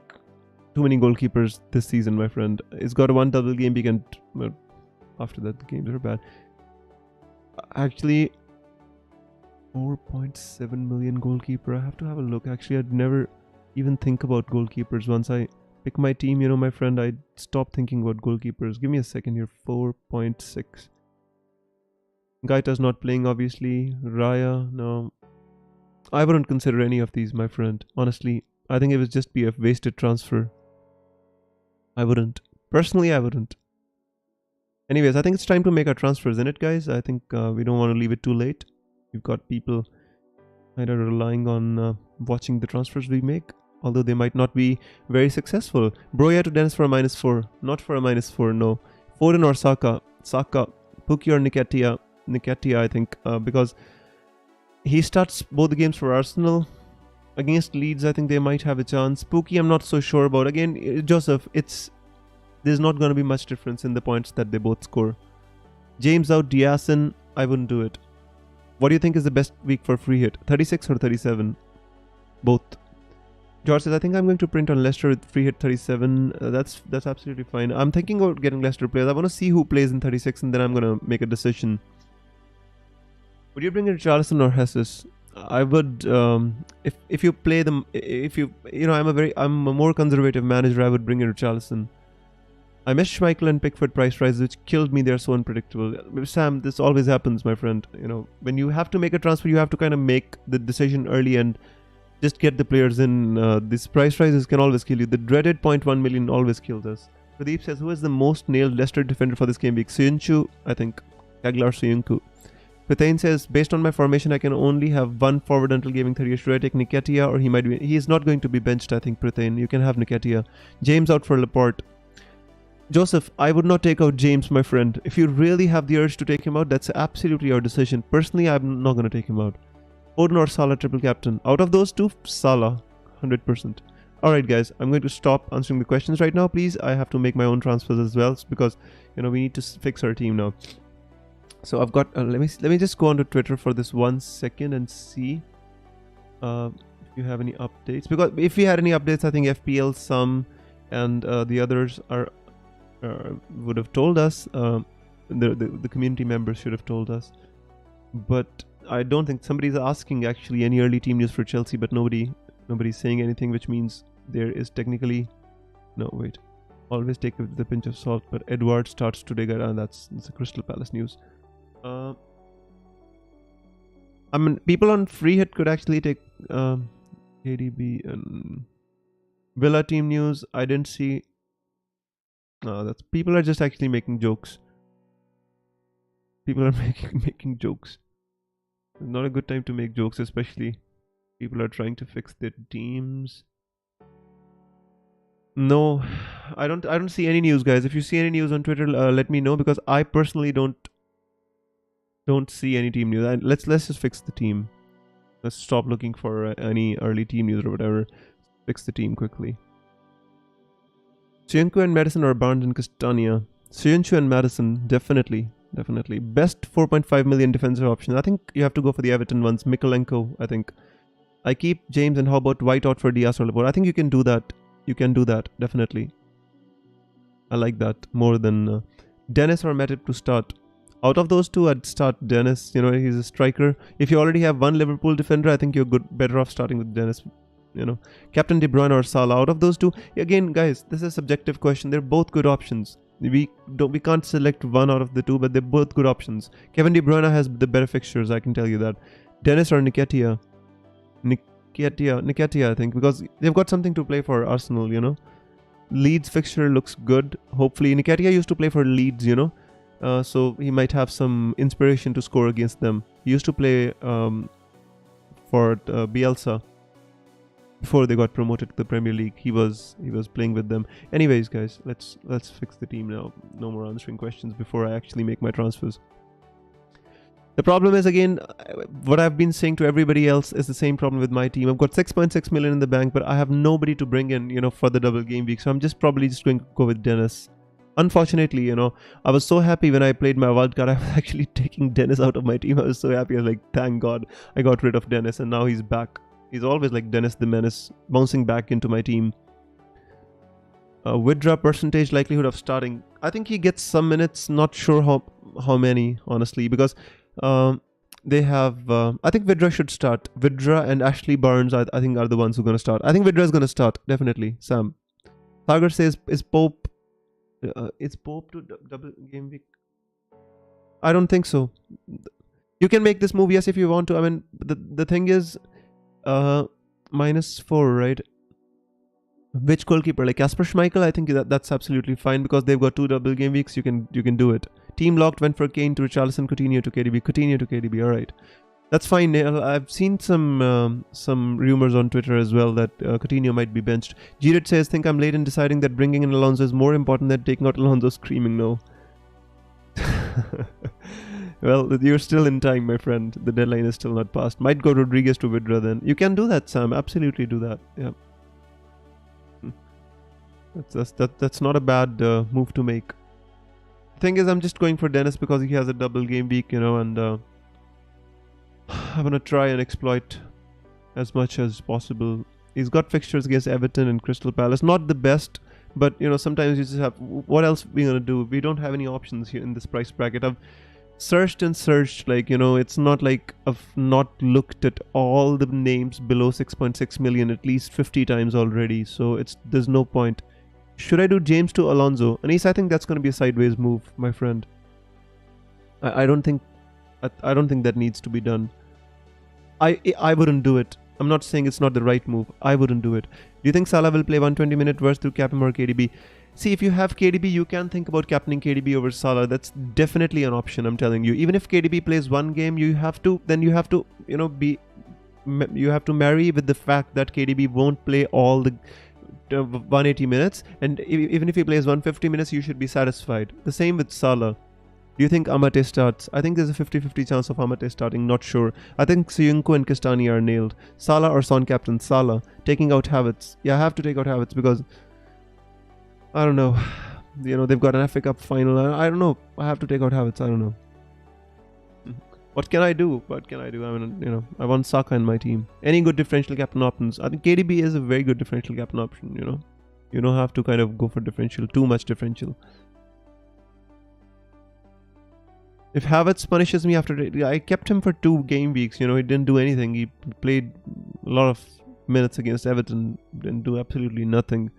too many goalkeepers this season, my friend. It's got 1 double game week, and after that, the games are bad. Actually, 4.7 million goalkeeper. I have to have a look. Actually, I'd never even think about goalkeepers. Once I pick my team, my friend, I stop thinking about goalkeepers. Give me a second here. 4.6. Gaita's not playing, obviously. Raya, no. I wouldn't consider any of these, my friend. Honestly, I think it would just be a wasted transfer. I wouldn't. Personally, I wouldn't. Anyways, I think it's time to make our transfers, isn't it, guys? I think we don't want to leave it too late. We've got people kind of relying on watching the transfers we make, although they might not be very successful. Broya to Dennis for a -4. Not for a -4, no. Foden or Saka. Pukki or Nketiah. Nketiah, I think, because he starts both the games for Arsenal. Against Leeds, I think they might have a chance. Pukki, I'm not so sure about. Again, Joseph, there's not going to be much difference in the points that they both score. James out, Diaz in, I wouldn't do it. What do you think is the best week for free hit? 36 or 37? Both. George says, I think I'm going to print on Leicester with free hit 37. That's absolutely fine. I'm thinking about getting Leicester players. I want to see who plays in 36, and then I'm going to make a decision. Would you bring in Richarlison or Jesus? I would, if you play them, I'm a more conservative manager. I would bring in Richarlison. I missed Schmeichel and Pickford price rises, which killed me. They're so unpredictable. Sam, this always happens, my friend. When you have to make a transfer, you have to kind of make the decision early and just get the players in. These price rises can always kill you. The dreaded 0.1 million always kills us. Pradeep says, who is the most nailed Leicester defender for this game week? Soyuncu, I think. Kaglar Soyuncu. Pratain says, based on my formation, I can only have 1 forward until gaming 30. Should I take Nketiah, or he is not going to be benched, I think, Pratain. You can have Nketiah. James out for Laporte. Joseph, I would not take out James, my friend. If you really have the urge to take him out, that's absolutely your decision. Personally, I'm not going to take him out. Foden or Salah, triple captain. Out of those two, Salah, 100%. Alright guys, I'm going to stop answering the questions right now, please. I have to make my own transfers as well, because, we need to fix our team now. So I've got, let me just go onto Twitter for this 1 second and see if you have any updates. Because if we had any updates, I think FPL, some, and the others are would have told us. The community members should have told us. But I don't think somebody's asking actually any early team news for Chelsea, but nobody's saying anything, which means there is technically no wait. Always take it with a pinch of salt. But Edward starts today, and that's the Crystal Palace news. I mean, people on free hit could actually take KDB and Villa team news. I didn't see. That's people are just actually making jokes. People are making jokes. It's not a good time to make jokes, especially people are trying to fix their teams. No, I don't see any news, guys. If you see any news on Twitter, let me know, because I personally don't see any team news. Let's just fix the team. Let's stop looking for any early team news or whatever. Fix the team quickly. Soyuncu and Madison or Barnes and Castagna? Soyuncu and Madison, definitely. Best 4.5 million defensive option. I think you have to go for the Everton ones. Mikolenko, I think. I keep James, and how about White out for Diaz or Laporte? I think you can do that. Definitely. I like that more than Dennis or Matip to start. Out of those two, I'd start Dennis. He's a striker. If you already have one Liverpool defender, I think you're better off starting with Dennis. Captain De Bruyne or Salah. Out of those two, again, guys, this is a subjective question. They're both good options. We can't select one out of the two, but they're both good options. Kevin De Bruyne has the better fixtures, I can tell you that. Dennis or Nketiah? Nketiah, I think, because they've got something to play for Arsenal, Leeds fixture looks good. Hopefully, Nketiah used to play for Leeds, so he might have some inspiration to score against them. He used to play for Bielsa before they got promoted to the Premier League. He was playing with them. Anyways, guys, let's fix the team now. No more answering questions before I actually make my transfers. The problem is, again, what I've been saying to everybody else is the same problem with my team. I've got 6.6 million in the bank, but I have nobody to bring in, for the double game week. So I'm probably just going to go with Dennis. Unfortunately, I was so happy when I played my wildcard. I was actually taking Dennis out of my team. I was so happy. I was like, thank God I got rid of Dennis, and now he's back. He's always like Dennis the Menace, bouncing back into my team. Withdraw percentage likelihood of starting. I think he gets some minutes. Not sure how many, honestly, because they have. I think Vydra should start. Vydra and Ashley Barnes, I think, are the ones who are going to start. I think Vydra is going to start, definitely. Sam. Sagar says, is Pope to double game week? I don't think so. You can make this move, yes, if you want to. I mean, the thing is, -4, right? Which goalkeeper? Like Kasper Schmeichel? I think that's absolutely fine, because they've got 2 double game weeks. You can do it. Team locked went for Kane to Richarlison, Coutinho to KDB. All right, that's fine. I've seen some rumors on Twitter as well that Coutinho might be benched. Giroud says, think I'm late in deciding that bringing in Alonso is more important than taking out Alonso. Screaming no. Well, you're still in time, my friend. The deadline is still not passed. Might go Rodriguez to Vydra then. You can do that, Sam. Absolutely do that. Yeah. That's not a bad move to make. The thing is, I'm just going for Dennis because he has a double game week, and I'm going to try and exploit as much as possible. He's got fixtures against Everton and Crystal Palace. Not the best, but, sometimes you just have... What else are we going to do? We don't have any options here in this price bracket. I've searched, like, it's not like I've not looked at all the names below 6.6 million at least 50 times already, so there's no point. Should I do James to Alonso? Anis, I think that's going to be a sideways move, my friend. I don't think that needs to be done. I wouldn't do it. I'm not saying it's not the right move. I wouldn't do it. Do you think Salah will play 120-minute verse through Captain or KDB? See, if you have KDB, you can think about captaining KDB over Salah. That's definitely an option, I'm telling you. Even if KDB plays one game, you have to marry with the fact that KDB won't play all the 180 minutes. And even if he plays 150 minutes, you should be satisfied. The same with Salah. Do you think Amate starts? I think there's a 50-50 chance of Amate starting, not sure. I think Soyuncu and Castagna are nailed. Salah or Son captain? Salah. Taking out Havertz. Yeah, I have to take out Havertz because... I don't know. They've got an FA Cup final. I don't know. I have to take out Havertz. I don't know. What can I do? I mean, I want Saka in my team. Any good differential captain options? I think KDB is a very good differential captain option, You don't have to kind of go for differential, too much differential. If Havertz punishes me after... I kept him for 2 game weeks, you know, he didn't do anything. He played a lot of minutes against Everton, didn't do absolutely nothing.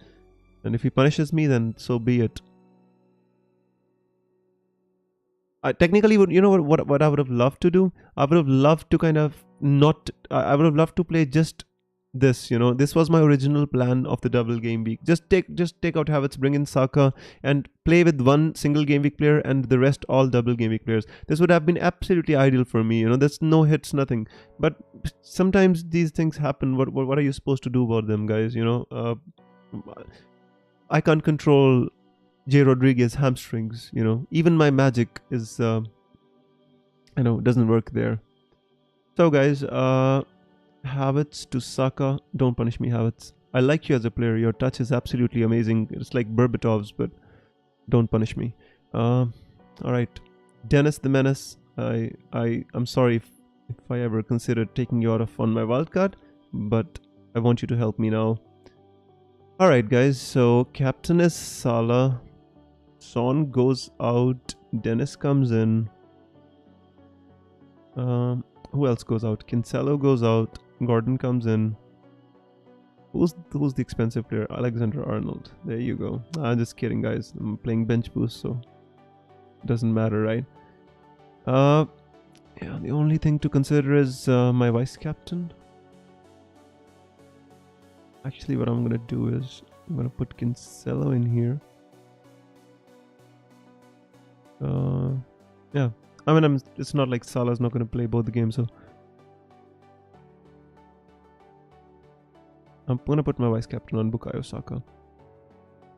And if he punishes me, then so be it. I technically would, you know what I would have loved to do? I would have loved to kind of not... I would have loved to play just this, you know. This was my original plan of the double game week. Just take out Havertz, bring in Saka, and play with 1 single game week player and the rest all double game week players. This would have been absolutely ideal for me, you know. There's no hits, nothing. But sometimes these things happen. What are you supposed to do about them, guys? You know, I can't control J. Rodriguez hamstrings, you know. Even my magic is, you know, doesn't work there. So guys, Havertz to Saka. Don't punish me, Havertz. I like you as a player. Your touch is absolutely amazing. It's like Berbatov's, but don't punish me. Alright. Dennis the Menace. I'm sorry if I ever considered taking you out of on my wildcard, but I want you to help me now. Alright guys, so captain is Salah. Son goes out. Dennis comes in. Who else goes out? Cancelo goes out. Gordon comes in. Who's the expensive player? Alexander-Arnold. There you go. I'm just kidding, guys. I'm playing bench boost, so it doesn't matter, right? Yeah, the only thing to consider is my vice captain. Actually, what I'm gonna do is I'm gonna put Cancelo in here. Yeah. I mean, it's not like Salah's not going to play both the games, so I'm going to put my vice captain on Bukayo Saka.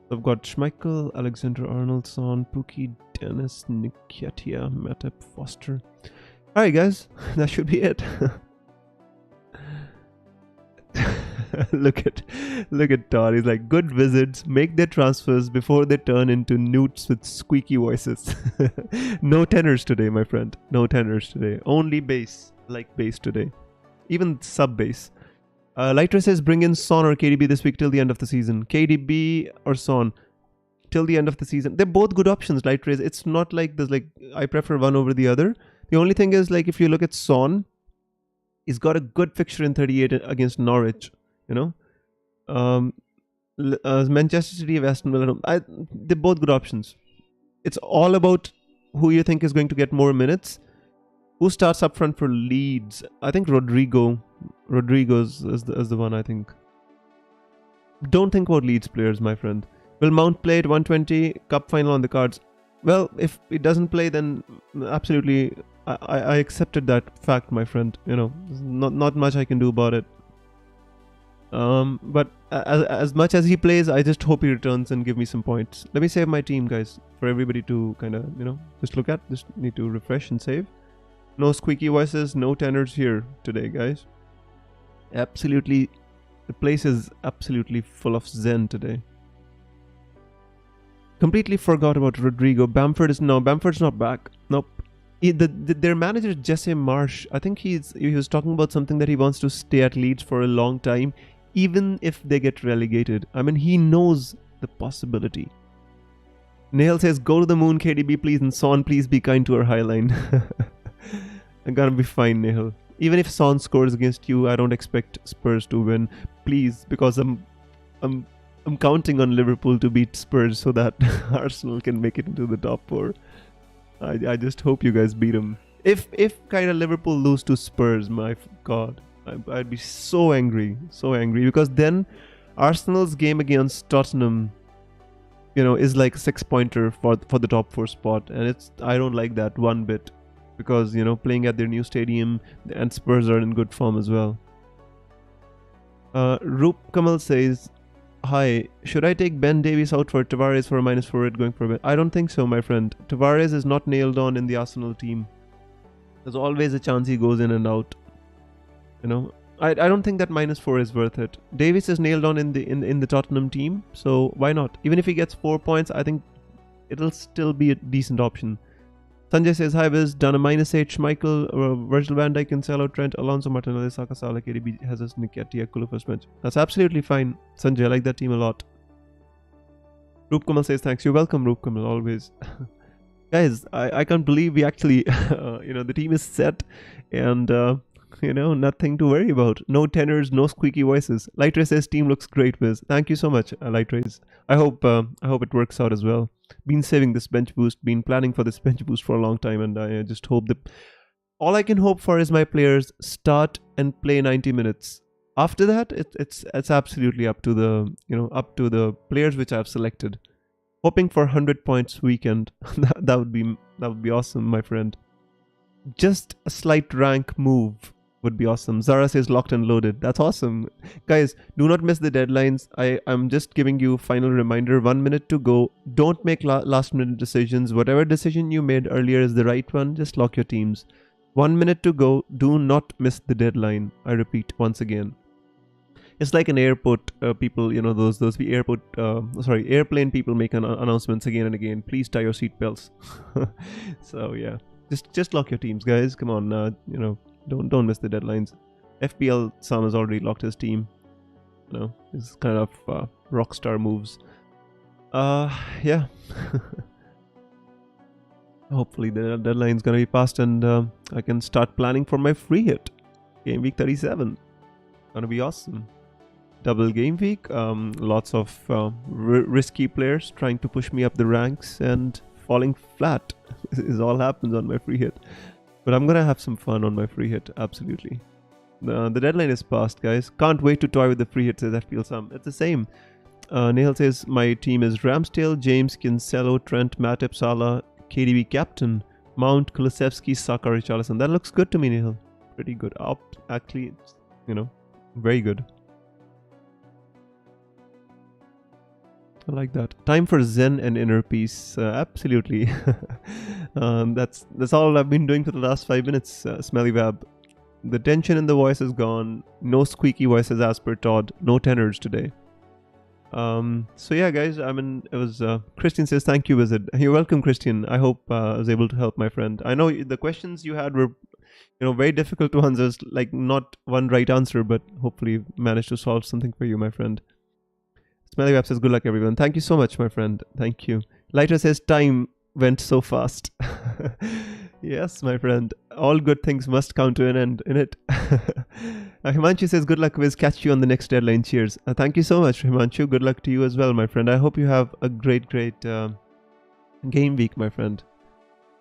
So I've got Schmeichel, Alexander-Arnold, Son, Pukki, Dennis, Nketiah, Matip, Foster. Alright guys, that should be it. Look at Todd. He's like, good wizards make their transfers before they turn into newts with squeaky voices. No tenors today, my friend. No tenors today. Only bass. Like bass today. Even sub bass. Lightra says bring in Son or KDB this week till the end of the season. KDB or Son till the end of the season. They're both good options, Lightra. It's not like there's like I prefer one over the other. The only thing is like if you look at Son, he's got a good fixture in 38 against Norwich. You know, Manchester City, Aston Villa, they're both good options. It's all about who you think is going to get more minutes. Who starts up front for Leeds? I think Rodrigo's is the one, I think. Don't think about Leeds players, my friend. Will Mount play at 120? Cup final on the cards. Well, if it doesn't play, then absolutely, I accepted that fact, my friend. You know, there's not much I can do about it. But as much as he plays, I just hope he returns and give me some points. Let me save my team, guys, for everybody to kind of, you know, just look at. Just need to refresh and save. No squeaky voices, no tenors here today, guys. Absolutely, the place is absolutely full of zen today. Completely forgot about Rodrigo. Bamford's not back. Nope. Their manager Jesse Marsh, I think he was talking about something that he wants to stay at Leeds for a long time, even if they get relegated. I mean, he knows the possibility. Nahal says, go to the moon, KDB, please, and Son, please be kind to her highline. I'm gonna be fine, Nahal. Even if Son scores against you, I don't expect Spurs to win. Please, because I'm counting on Liverpool to beat Spurs so that Arsenal can make it into the top 4. I just hope you guys beat them. If kind of Liverpool lose to Spurs, my God, I'd be so angry, because then Arsenal's game against Tottenham, you know, is like a 6-pointer for the top 4 spot, and I don't like that one bit, because, you know, playing at their new stadium and Spurs are in good form as well. Roop Kamal says, hi, should I take Ben Davies out for Tavares for a -4 going for a bit? I don't think so, my friend. Tavares is not nailed on in the Arsenal team. There's always a chance he goes in and out. You know, I don't think that -4 is worth it. Davies is nailed on in the Tottenham team, so why not? Even if he gets 4 points, I think it'll still be a decent option. Sanjay says, hi Viz, done a -8, Schmeichel, Virgil van Dijk, Cancelo, Trent, Alonso, Martinelli, Saka, Salah, KDB, Jesus, Nketiah, Kulu first bench. That's absolutely fine, Sanjay. I like that team a lot. Roop Kamal says, thanks. You're welcome, Roop Kamal, always. Guys, I can't believe we actually, the team is set, and nothing to worry about. No tenors, no squeaky voices. Light Ray says team looks great, Wiz. Thank you so much, Light Rays. I hope it works out as well. Been saving this bench boost, been planning for this bench boost for a long time, and I just hope that all I can hope for is my players start and play 90 minutes. After that, it's absolutely up to the players which I've selected. Hoping for 100 points weekend. that would be awesome, my friend. Just a slight rank move would be awesome. Zara says locked and loaded. That's awesome. Guys, do not miss the deadlines. I'm just giving you final reminder. 1 minute to go. Don't make last minute decisions. Whatever decision you made earlier is the right one. Just lock your teams. 1 minute to go. Do not miss the deadline. I repeat once again. It's like an airport people, those airplane people make announcements again and again. Please tie your seatbelts. So yeah, just lock your teams, guys. Come on, don't miss the deadlines. FPL Sam has already locked his team. It's kind of rockstar moves. Yeah. Hopefully the deadline's gonna be passed and I can start planning for my free hit. Game week 37. Gonna be awesome. Double game week. Lots of risky players trying to push me up the ranks and falling flat. Is all happens on my free hit. But I'm gonna have some fun on my free hit. Absolutely. The deadline is passed, guys. Can't wait to toy with the free hit, says FPL Sam. It's the same. Nihal says my team is Ramsdale, James, Kinsella, Trent, Matip, Salah, KDB captain, Mount, Kulusevski, Saka, Richarlison. That looks good to me, Nihal. Pretty good. Actually, it's, very good. I like that. Time for Zen and inner peace. Absolutely. That's all I've been doing for the last 5 minutes, Smelly Wab. The tension in the voice is gone. No squeaky voices as per Todd. No tenors today. So yeah, guys, it was Christian says thank you, Wizard. You're welcome, Christian. I hope I was able to help my friend. I know the questions you had were very difficult to answer, like not one right answer, but hopefully managed to solve something for you, my friend. Smelly Web says good luck, everyone. Thank you so much, my friend. Thank you. Lighter says time went so fast. Yes, my friend. All good things must come to an end, innit? Himanshu says good luck, Wiz. Catch you on the next deadline. Cheers. Thank you so much, Himanshu. Good luck to you as well, my friend. I hope you have a great game week, my friend.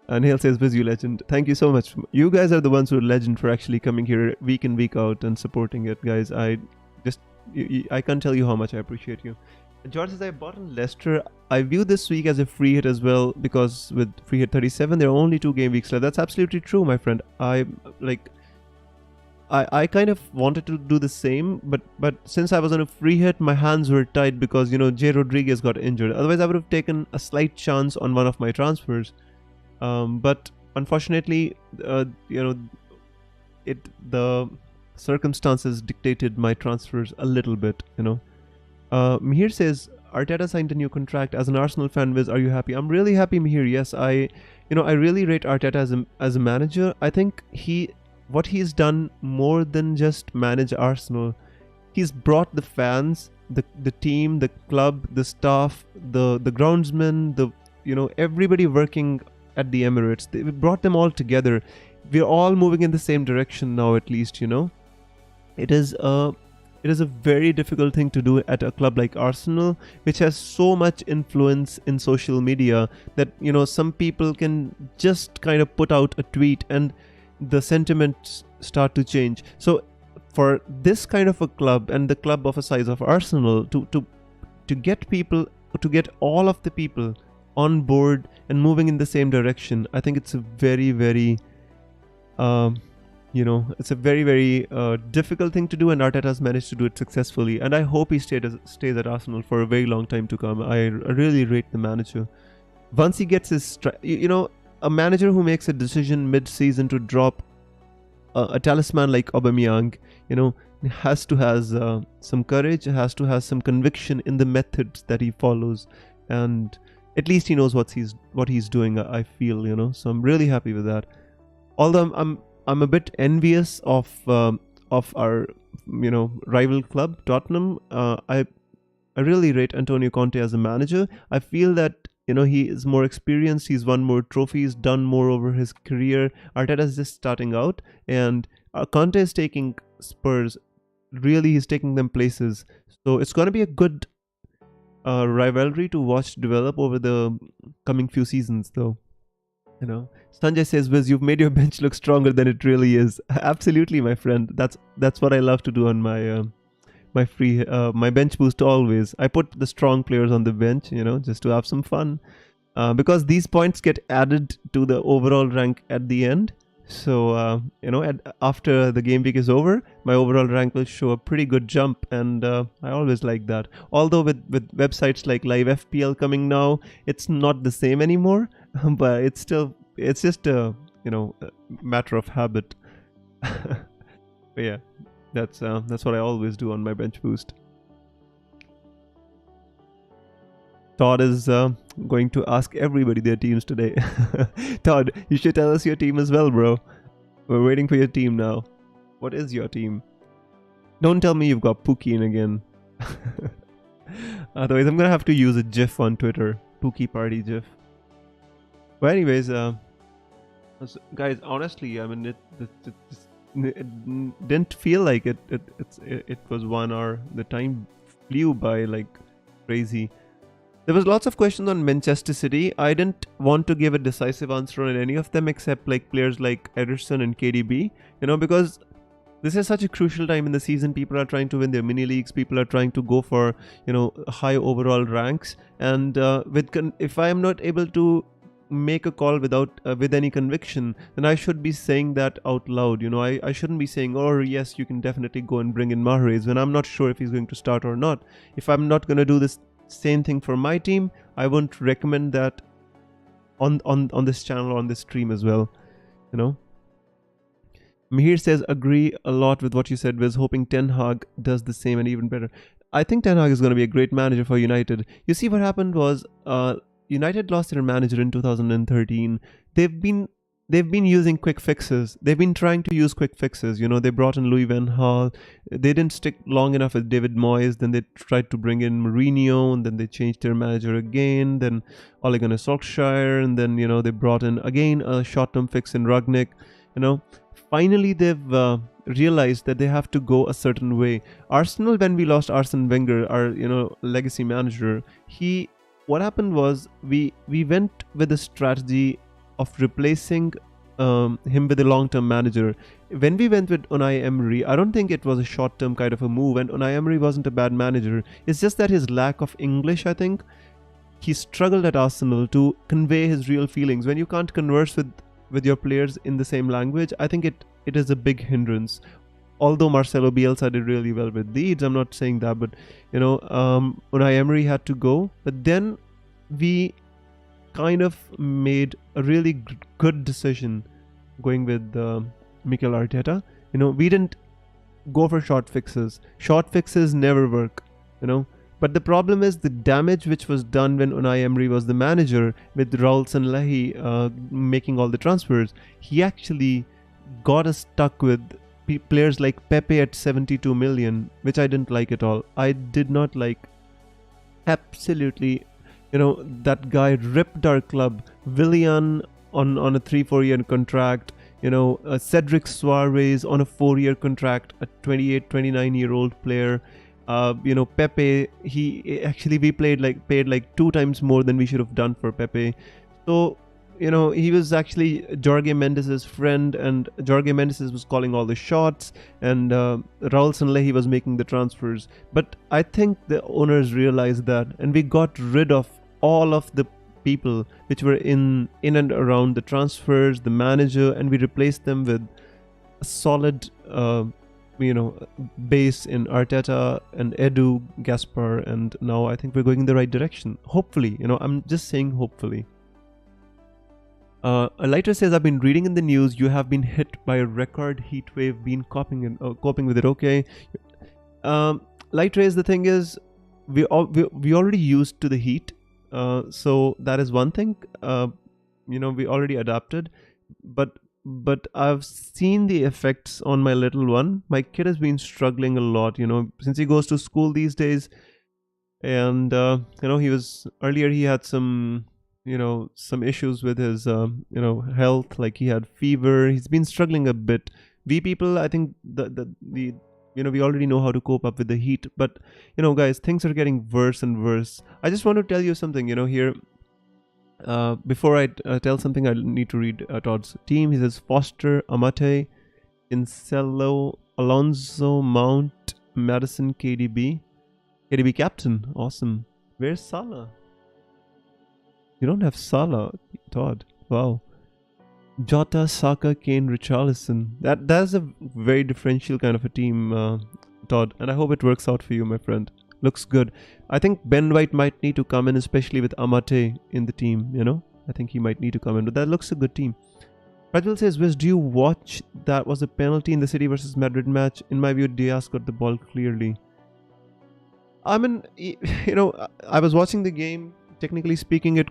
And Hale says, Wiz, you legend. Thank you so much. You guys are the ones who are legend for actually coming here week in, week out and supporting it, guys. I can't tell you how much I appreciate you. And George says, I bought on Leicester. I view this week as a free hit as well, because with free hit 37, there are only 2 game weeks left. That's absolutely true, my friend. I kind of wanted to do the same, but since I was on a free hit, my hands were tied because, Jay Rodriguez got injured. Otherwise, I would have taken a slight chance on one of my transfers. But unfortunately, the circumstances dictated my transfers a little bit, Mihir says, Arteta signed a new contract. As an Arsenal fan, Wiz, are you happy? I'm really happy, Mihir. Yes, I really rate Arteta as a manager. I think what he's done more than just manage Arsenal. He's brought the fans, the team, the club, the staff, the groundsmen, everybody working at the Emirates. They brought them all together. We're all moving in the same direction now, at least, It is a very difficult thing to do at a club like Arsenal, which has so much influence in social media that, some people can just kind of put out a tweet and the sentiments start to change. So for this kind of a club and the club of a size of Arsenal to get all of the people on board and moving in the same direction, I think it's a very, very it's a very, very difficult thing to do, and Arteta's managed to do it successfully. And I hope he stays at Arsenal for a very long time to come. I really rate the manager. Once he gets his a manager who makes a decision mid-season to drop a talisman like Aubameyang, has to have some courage, has to have some conviction in the methods that he follows, and at least he knows what he's doing. I feel, so I'm really happy with that. Although I'm a bit envious of our rival club Tottenham. I really rate Antonio Conte as a manager. I feel that He is more experienced. He's won more trophies, done more over his career. Arteta's just starting out, and Conte is taking Spurs. Really, he's taking them places. So it's going to be a good rivalry to watch develop over the coming few seasons, though. Sanjay says, Wiz, you've made your bench look stronger than it really is. Absolutely, my friend. That's what I love to do on my bench boost always. I put the strong players on the bench, just to have some fun. Because these points get added to the overall rank at the end. So, after the game week is over, my overall rank will show a pretty good jump, and I always like that. Although with websites like Live FPL coming now, it's not the same anymore, but it's just a matter of habit. But yeah, that's what I always do on my bench boost. Todd is going to ask everybody their teams today. Todd, you should tell us your team as well, bro. We're waiting for your team now. What is your team? Don't tell me you've got Pookie in again. Otherwise, I'm going to have to use a GIF on Twitter. Pookie party GIF. But anyways, guys, honestly, I mean, it didn't feel like it was 1 hour. The time flew by like crazy. There was lots of questions on Manchester City. I didn't want to give a decisive answer on any of them except like players like Ederson and KDB, because this is such a crucial time in the season. People are trying to win their mini leagues. People are trying to go for, high overall ranks. And if I am not able to make a call with any conviction, then I should be saying that out loud. I shouldn't be saying, oh yes, you can definitely go and bring in Mahrez when I'm not sure if he's going to start or not. If I'm not going to do this same thing for my team, I won't recommend that on this channel, on this stream as well. Mihir says, agree a lot with what you said, Wiz, hoping Ten Hag does the same and even better. I think Ten Hag is going to be a great manager for United. You see, what happened was United lost their manager in 2013. They've been using quick fixes. They've been trying to use quick fixes. They brought in Louis van Gaal. They didn't stick long enough with David Moyes. Then they tried to bring in Mourinho, and then they changed their manager again. Then Ole Gunnar Solskjaer, and then they brought in again a short-term fix in Ragnick. Finally they've realized that they have to go a certain way. Arsenal, when we lost Arsene Wenger, our legacy manager, what happened was we went with a strategy of replacing him with a long-term manager. When we went with Unai Emery, I don't think it was a short-term kind of a move, and Unai Emery wasn't a bad manager. It's just that his lack of English, I think, he struggled at Arsenal to convey his real feelings. When you can't converse with your players in the same language, I think it is a big hindrance. Although Marcelo Bielsa did really well with Leeds, I'm not saying that, but Unai Emery had to go. But then we kind of made a really good decision going with Mikel Arteta. We didn't go for short fixes. Short fixes never work, But the problem is the damage which was done when Unai Emery was the manager with Raul Sanllehi making all the transfers. He actually got us stuck with players like Pepe at 72 million, which I didn't like at all. I did not like. Absolutely. That guy ripped our club. Willian on a 3-4 year contract. Cedric Suarez on a 4-year contract, a 28-29-year-old player. Pepe, we paid like 2 times more than we should have done for Pepe. So, he was actually Jorge Mendes' friend, and Jorge Mendes was calling all the shots, and Raul Sanllehi was making the transfers. But I think the owners realized that, and we got rid of all of the people which were in and around the transfers, the manager, and we replaced them with a solid base in Arteta and Edu, Gaspar, and now I think we're going in the right direction. Hopefully, I'm just saying hopefully. Lighter says, I've been reading in the news you have been hit by a record heat wave, been coping with it. Okay. Lighter, the thing is, we already used to the heat. So that is one thing. We already adapted. But I've seen the effects on my little one. My kid has been struggling a lot, since he goes to school these days. And, he had some some issues with his health, like he had fever. He's been struggling a bit. We people, I think the we already know how to cope up with the heat, but guys, things are getting worse and worse. I just want to tell you something, here. Before I tell something, I need to read Todd's team. He says Foster, Amate, Incello, Alonso, Mount, Madison, KDB captain. Awesome. Where's Salah? You don't have Salah, Todd. Wow. Jota, Saka, Kane, Richarlison. That's a very differential kind of a team, Todd. And I hope it works out for you, my friend. Looks good. I think Ben White might need to come in, especially with Amate in the team, I think he might need to come in. But that looks a good team. Prajwal says, Wiz, do you watch that was a penalty in the City versus Madrid match? In my view, Diaz got the ball clearly. I mean, I was watching the game. Technically speaking, it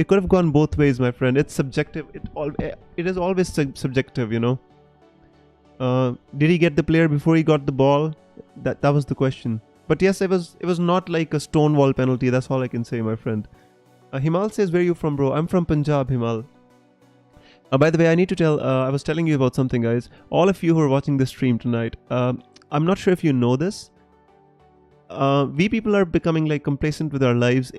could have gone both ways, my friend. It's subjective. It is always subjective, Did he get the player before he got the ball? That was the question. But yes, it was not like a stonewall penalty. That's all I can say, my friend. Himal says, where are you from, bro? I'm from Punjab, Himal. By the way, I need to tell, I was telling you about something, guys. All of you who are watching this stream tonight, I'm not sure if you know this. We people are becoming like complacent with our lives.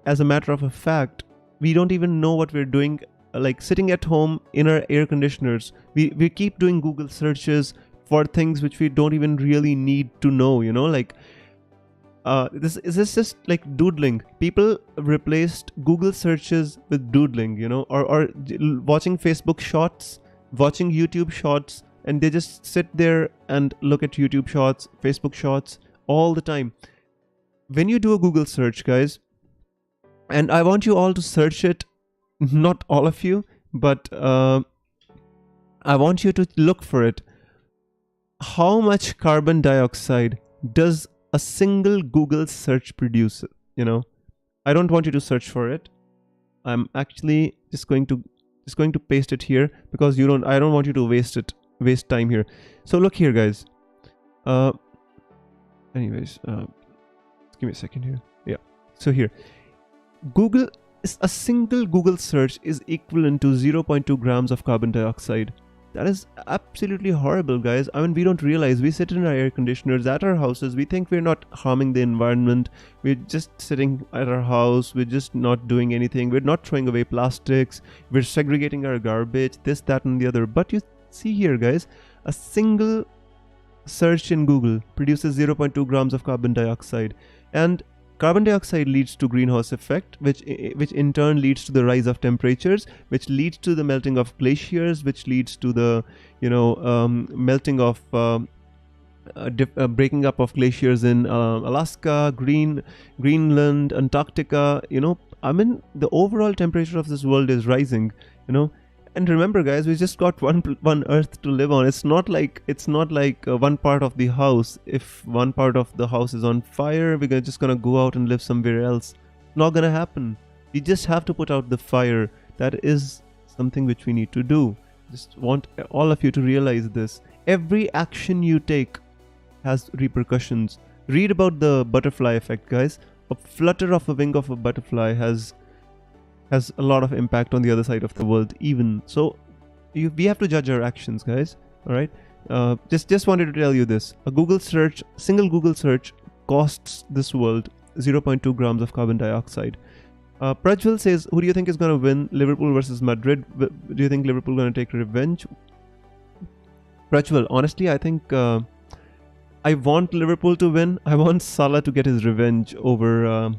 As a matter of a fact, we don't even know what we're doing, like sitting at home in our air conditioners. We keep doing Google searches for things which we don't even really need to know, like this is just like doodling. People replaced Google searches with doodling, or watching Facebook shorts, watching YouTube shorts, and they just sit there and look at YouTube shorts, Facebook shorts all the time. When you do a Google search, guys, and I want you all to search it, not all of you, but I want you to look for it. How much carbon dioxide does a single Google search produce? I don't want you to search for it. I'm actually just going to paste it here, because I don't want you to waste time here. So look here, guys. Anyways, give me a second here. Yeah. So here, a single Google search is equivalent to 0.2 grams of carbon dioxide. That is absolutely horrible, guys. I mean, we don't realize. We sit in our air conditioners at our houses. We think we're not harming the environment. We're just sitting at our house. We're just not doing anything. We're not throwing away plastics. We're segregating our garbage, this, that, and the other. But you see here, guys, a single search in Google produces 0.2 grams of carbon dioxide. And carbon dioxide leads to greenhouse effect, which in turn leads to the rise of temperatures, which leads to the melting of glaciers, which leads to the melting of breaking up of glaciers in Alaska, Greenland, Antarctica. I mean, the overall temperature of this world is rising. And remember, guys, we just got one Earth to live on. It's not like one part of the house. If one part of the house is on fire, we're just gonna go out and live somewhere else. Not gonna happen. We just have to put out the fire. That is something which we need to do. Just want all of you to realize this. Every action you take has repercussions. Read about the butterfly effect, guys. A flutter of a wing of a butterfly has a lot of impact on the other side of the world even. So we have to judge our actions, guys. All right. Just wanted to tell you this. Single Google search costs this world 0.2 grams of carbon dioxide. Prajwal says, who do you think is going to win, Liverpool versus Madrid? Do you think Liverpool going to take revenge? Prajwal, honestly, I think I want Liverpool to win. I want Salah to get his revenge over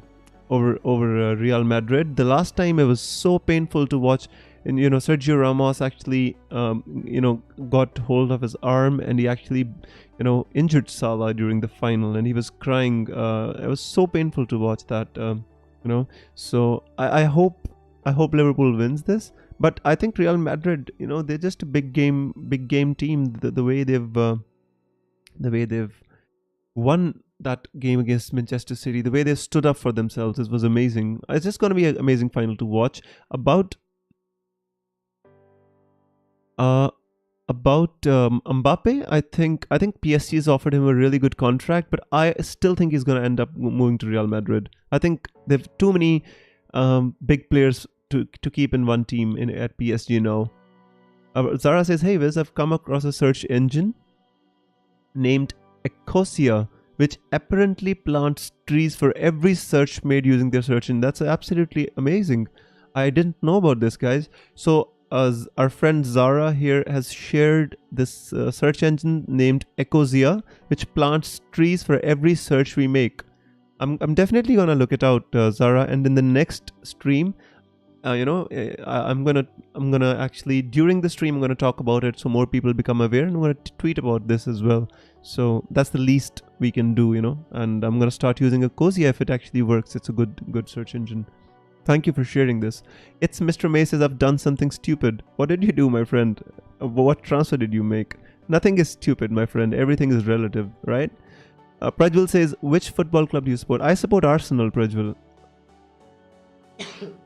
Real Madrid. The last time it was so painful to watch, and Sergio Ramos actually got hold of his arm, and he actually injured Salah during the final, and he was crying. It was so painful to watch that. So I hope Liverpool wins this, but I think Real Madrid, they're just a big game team. The way they've won that game against Manchester City, the way they stood up for themselves, it was amazing. It's just going to be an amazing final to watch. About Mbappe, I think PSG has offered him a really good contract, but I still think he's going to end up moving to Real Madrid. I think they've too many big players to keep in one team at PSG now. Zara says, "Hey Wiz, I've come across a search engine named Ecosia, which apparently plants trees for every search made using their search engine. That's absolutely amazing. I didn't know about this, guys. So, as our friend Zara here has shared this search engine named Ecosia, which plants trees for every search we make. I'm definitely gonna look it out, Zara. And in the next stream, I'm gonna actually, during the stream, I'm gonna talk about it so more people become aware, and I'm gonna tweet about this as well. So that's the least we can do, and I'm gonna start using Ecosia if it actually works. It's a good search engine. Thank you for sharing this. It's Mr. May says, "I've done something stupid." What did you do, my friend? What transfer did you make? Nothing is stupid, my friend. Everything is relative, right? Prajwal says, "Which football club do you support?" I support Arsenal, Prajwal.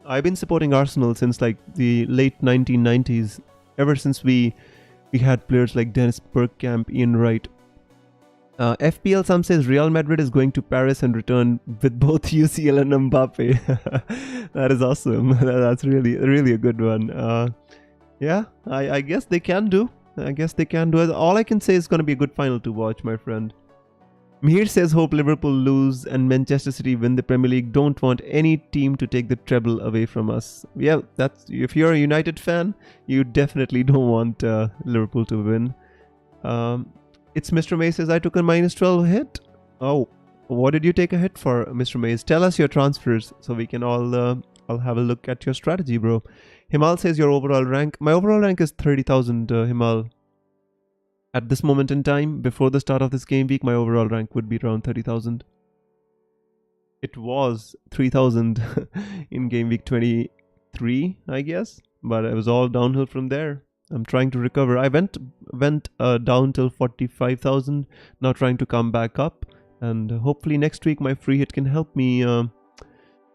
I've been supporting Arsenal since like the late 1990s. Ever since we had players like Dennis Bergkamp, Ian Wright. FPL Sam says Real Madrid is going to Paris and return with both UCL and Mbappe. That is awesome. That's really a good one. Yeah, I guess they can do. All I can say is going to be a good final to watch, my friend. Mihir says, "Hope Liverpool lose and Manchester City win the Premier League. Don't want any team to take the treble away from us." Yeah, that's, if you're a United fan, you definitely don't want Liverpool to win. It's Mr. May says, "I took a -12 hit." Oh, what did you take a hit for, Mr. Mays? Tell us your transfers so we can all I'll have a look at your strategy, bro. Himal says your overall rank. My overall rank is 30,000, Himal. At this moment in time, before the start of this game week, my overall rank would be around 30,000. It was 3,000 in game week 23, I guess, but it was all downhill from there. I'm trying to recover. I went down till 45,000, now trying to come back up, and hopefully next week my free hit can help me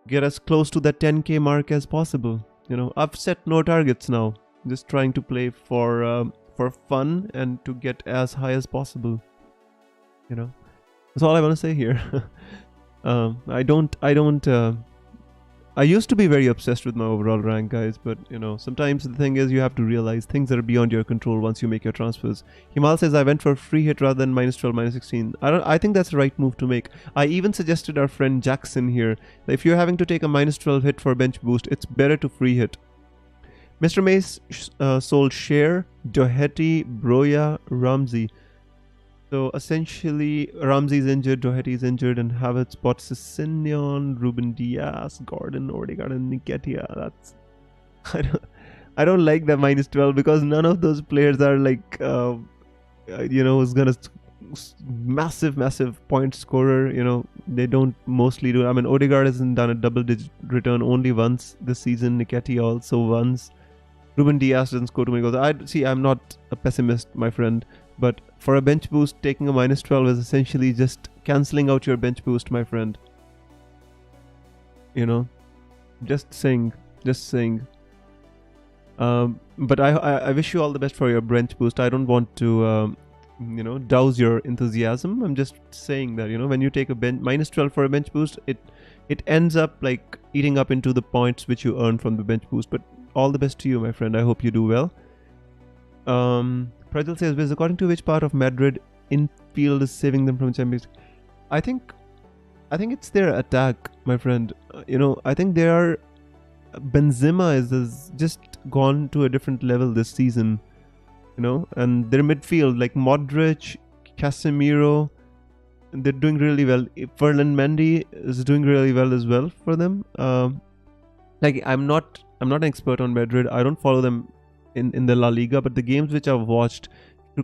get as close to that 10k mark as possible. I've set no targets now, just trying to play for fun and to get as high as possible. That's all I want to say here. I used to be very obsessed with my overall rank, guys, but sometimes the thing is you have to realize things that are beyond your control once you make your transfers. Himal says, "I went for free hit rather than -12, -16. I think that's the right move to make. I even suggested our friend Jackson here that if you're having to take a -12 hit for bench boost, it's better to free hit. Mr. Mace sold Share, Doherty, Broya, Ramsey. So essentially, Ramsey's injured, Doherty's injured, and Havertz bought Sessegnon, Ruben Diaz, Gordon, Odegaard, and Nketiah. That's I don't like that -12 because none of those players are like who's gonna massive point scorer. They don't mostly do. I mean, Odegaard hasn't done a double-digit return only once this season. Nketiah also once. Ruben Diaz doesn't score too many goals. I'm not a pessimist, my friend, but for a bench boost, taking a -12 is essentially just cancelling out your bench boost, my friend. Just saying. But I wish you all the best for your bench boost. I don't want to, douse your enthusiasm. I'm just saying that, when you take a -12 for a bench boost, it ends up like eating up into the points which you earn from the bench boost. But all the best to you, my friend. I hope you do well. Prajal says, "Wiz, according to which part of Madrid infield is saving them from Champions League?" I think it's their attack, my friend. I think they are. Benzema has just gone to a different level this season. And their midfield, like Modric, Casemiro, they're doing really well. Ferland Mendy is doing really well as well for them. I'm not an expert on Madrid. I don't follow them in the La Liga, but the games which I've watched,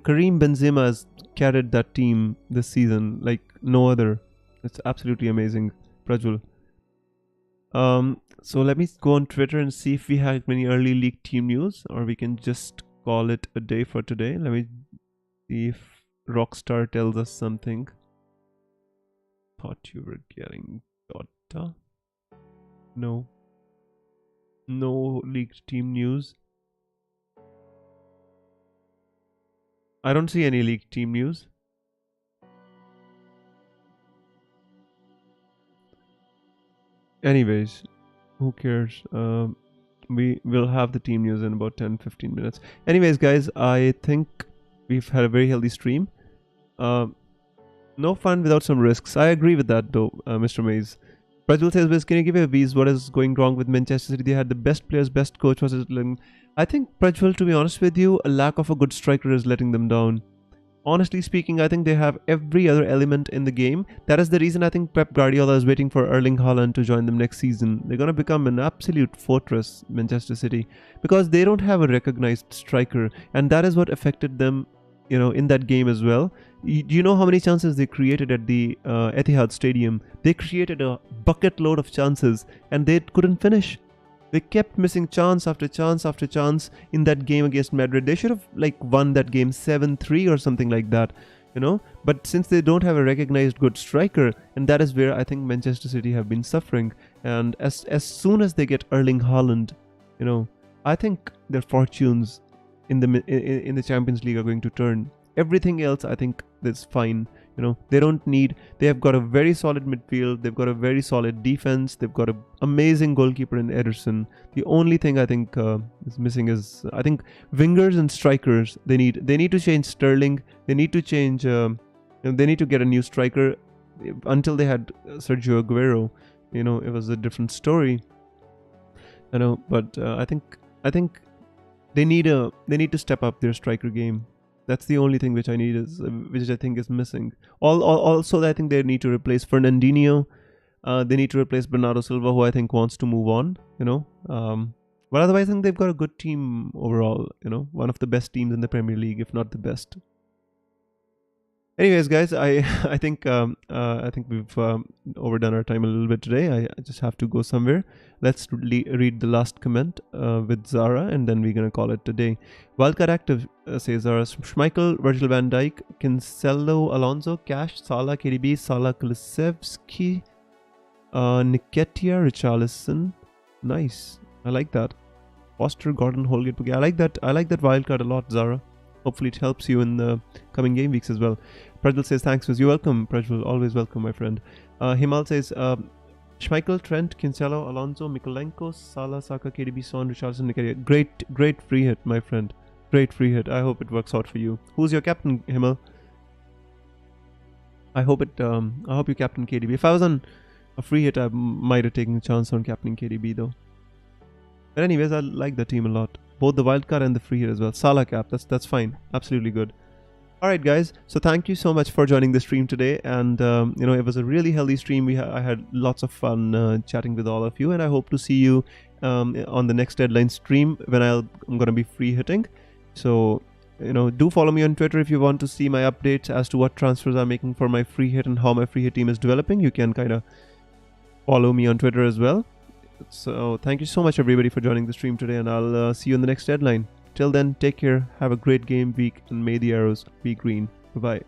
Karim Benzema has carried that team this season like no other. It's absolutely amazing, Prajwal. So let me go on Twitter and see if we have any early league team news, or we can just call it a day for today. Let me see if Rockstar tells us something. Thought you were getting Dota. No league team news. I don't see any league team news. Anyways, Who cares? We will have the team news in about 10-15 minutes. Anyways, guys, I think we've had a very healthy stream. No fun without some risks. I agree with that, though, Mr. Mays. Prajwal says, Wiz, can you give a views what is going wrong with Manchester City? They had the best players, best coach. Was it? I think, Prajwal, to be honest with you, a lack of a good striker is letting them down. Honestly speaking, I think they have every other element in the game. That is the reason I think Pep Guardiola is waiting for Erling Haaland to join them next season. They're going to become an absolute fortress, Manchester City, because they don't have a recognized striker, and that is what affected them, in that game as well. Do you know how many chances they created at the Etihad Stadium? They created a bucket load of chances, and they couldn't finish. They kept missing chance after chance after chance in that game against Madrid. They should have won that game 7-3 or something like that, But since they don't have a recognized good striker, and that is where I think Manchester City have been suffering. And as soon as they get Erling Haaland, I think their fortunes in the Champions League are going to turn. Everything else, I think, is fine. They have got a very solid midfield. They've got a very solid defense. They've got an amazing goalkeeper in Ederson. The only thing I think is missing is, I think, wingers and strikers. They need to change Sterling. They need to change. They need to get a new striker. Until they had Sergio Aguero, it was a different story. But I think they need to step up their striker game. That's the only thing which I think is missing. Also, I think they need to replace Fernandinho. They need to replace Bernardo Silva, who I think wants to move on. But otherwise, I think they've got a good team overall. One of the best teams in the Premier League, if not the best. Anyways, guys, I think we've overdone our time a little bit today. I just have to go somewhere. Let's read the last comment with Zara, and then we're gonna call it a day. Wildcard Active says Zara: Schmeichel, Virgil van Dijk, Cancelo, Alonso, Cash, Salah, KDB, Salah, Kulusevski, Nketiah, Richarlison. Nice. I like that. Foster, Gordon, Holgate. Okay, I like that wildcard a lot, Zara. Hopefully it helps you in the coming game weeks as well. Prajwal says, thanks, Wiz. You're welcome, Prajwal. Always welcome, my friend. Himal says, Schmeichel, Trent, Cancelo, Alonso, Mikolenko, Salah, Saka, KDB, Son, Richarlison, Nketiah. Great free hit, my friend. Great free hit. I hope it works out for you. Who's your captain, Himal? I hope you captain KDB. If I was on a free hit, I might have taken a chance on captaining KDB though. But anyways, I like the team a lot. Both the wildcard and the free hit as well. Salah cap, that's fine. Absolutely good. Alright guys, so thank you so much for joining the stream today, and it was a really healthy stream. I had lots of fun chatting with all of you, and I hope to see you on the next deadline stream when I'm going to be free hitting. So do follow me on Twitter if you want to see my updates as to what transfers I'm making for my free hit and how my free hit team is developing. You can kind of follow me on Twitter as well. So thank you so much everybody for joining the stream today, and I'll see you in the next deadline. Till then, take care, have a great game week, and may the arrows be green. Bye-bye.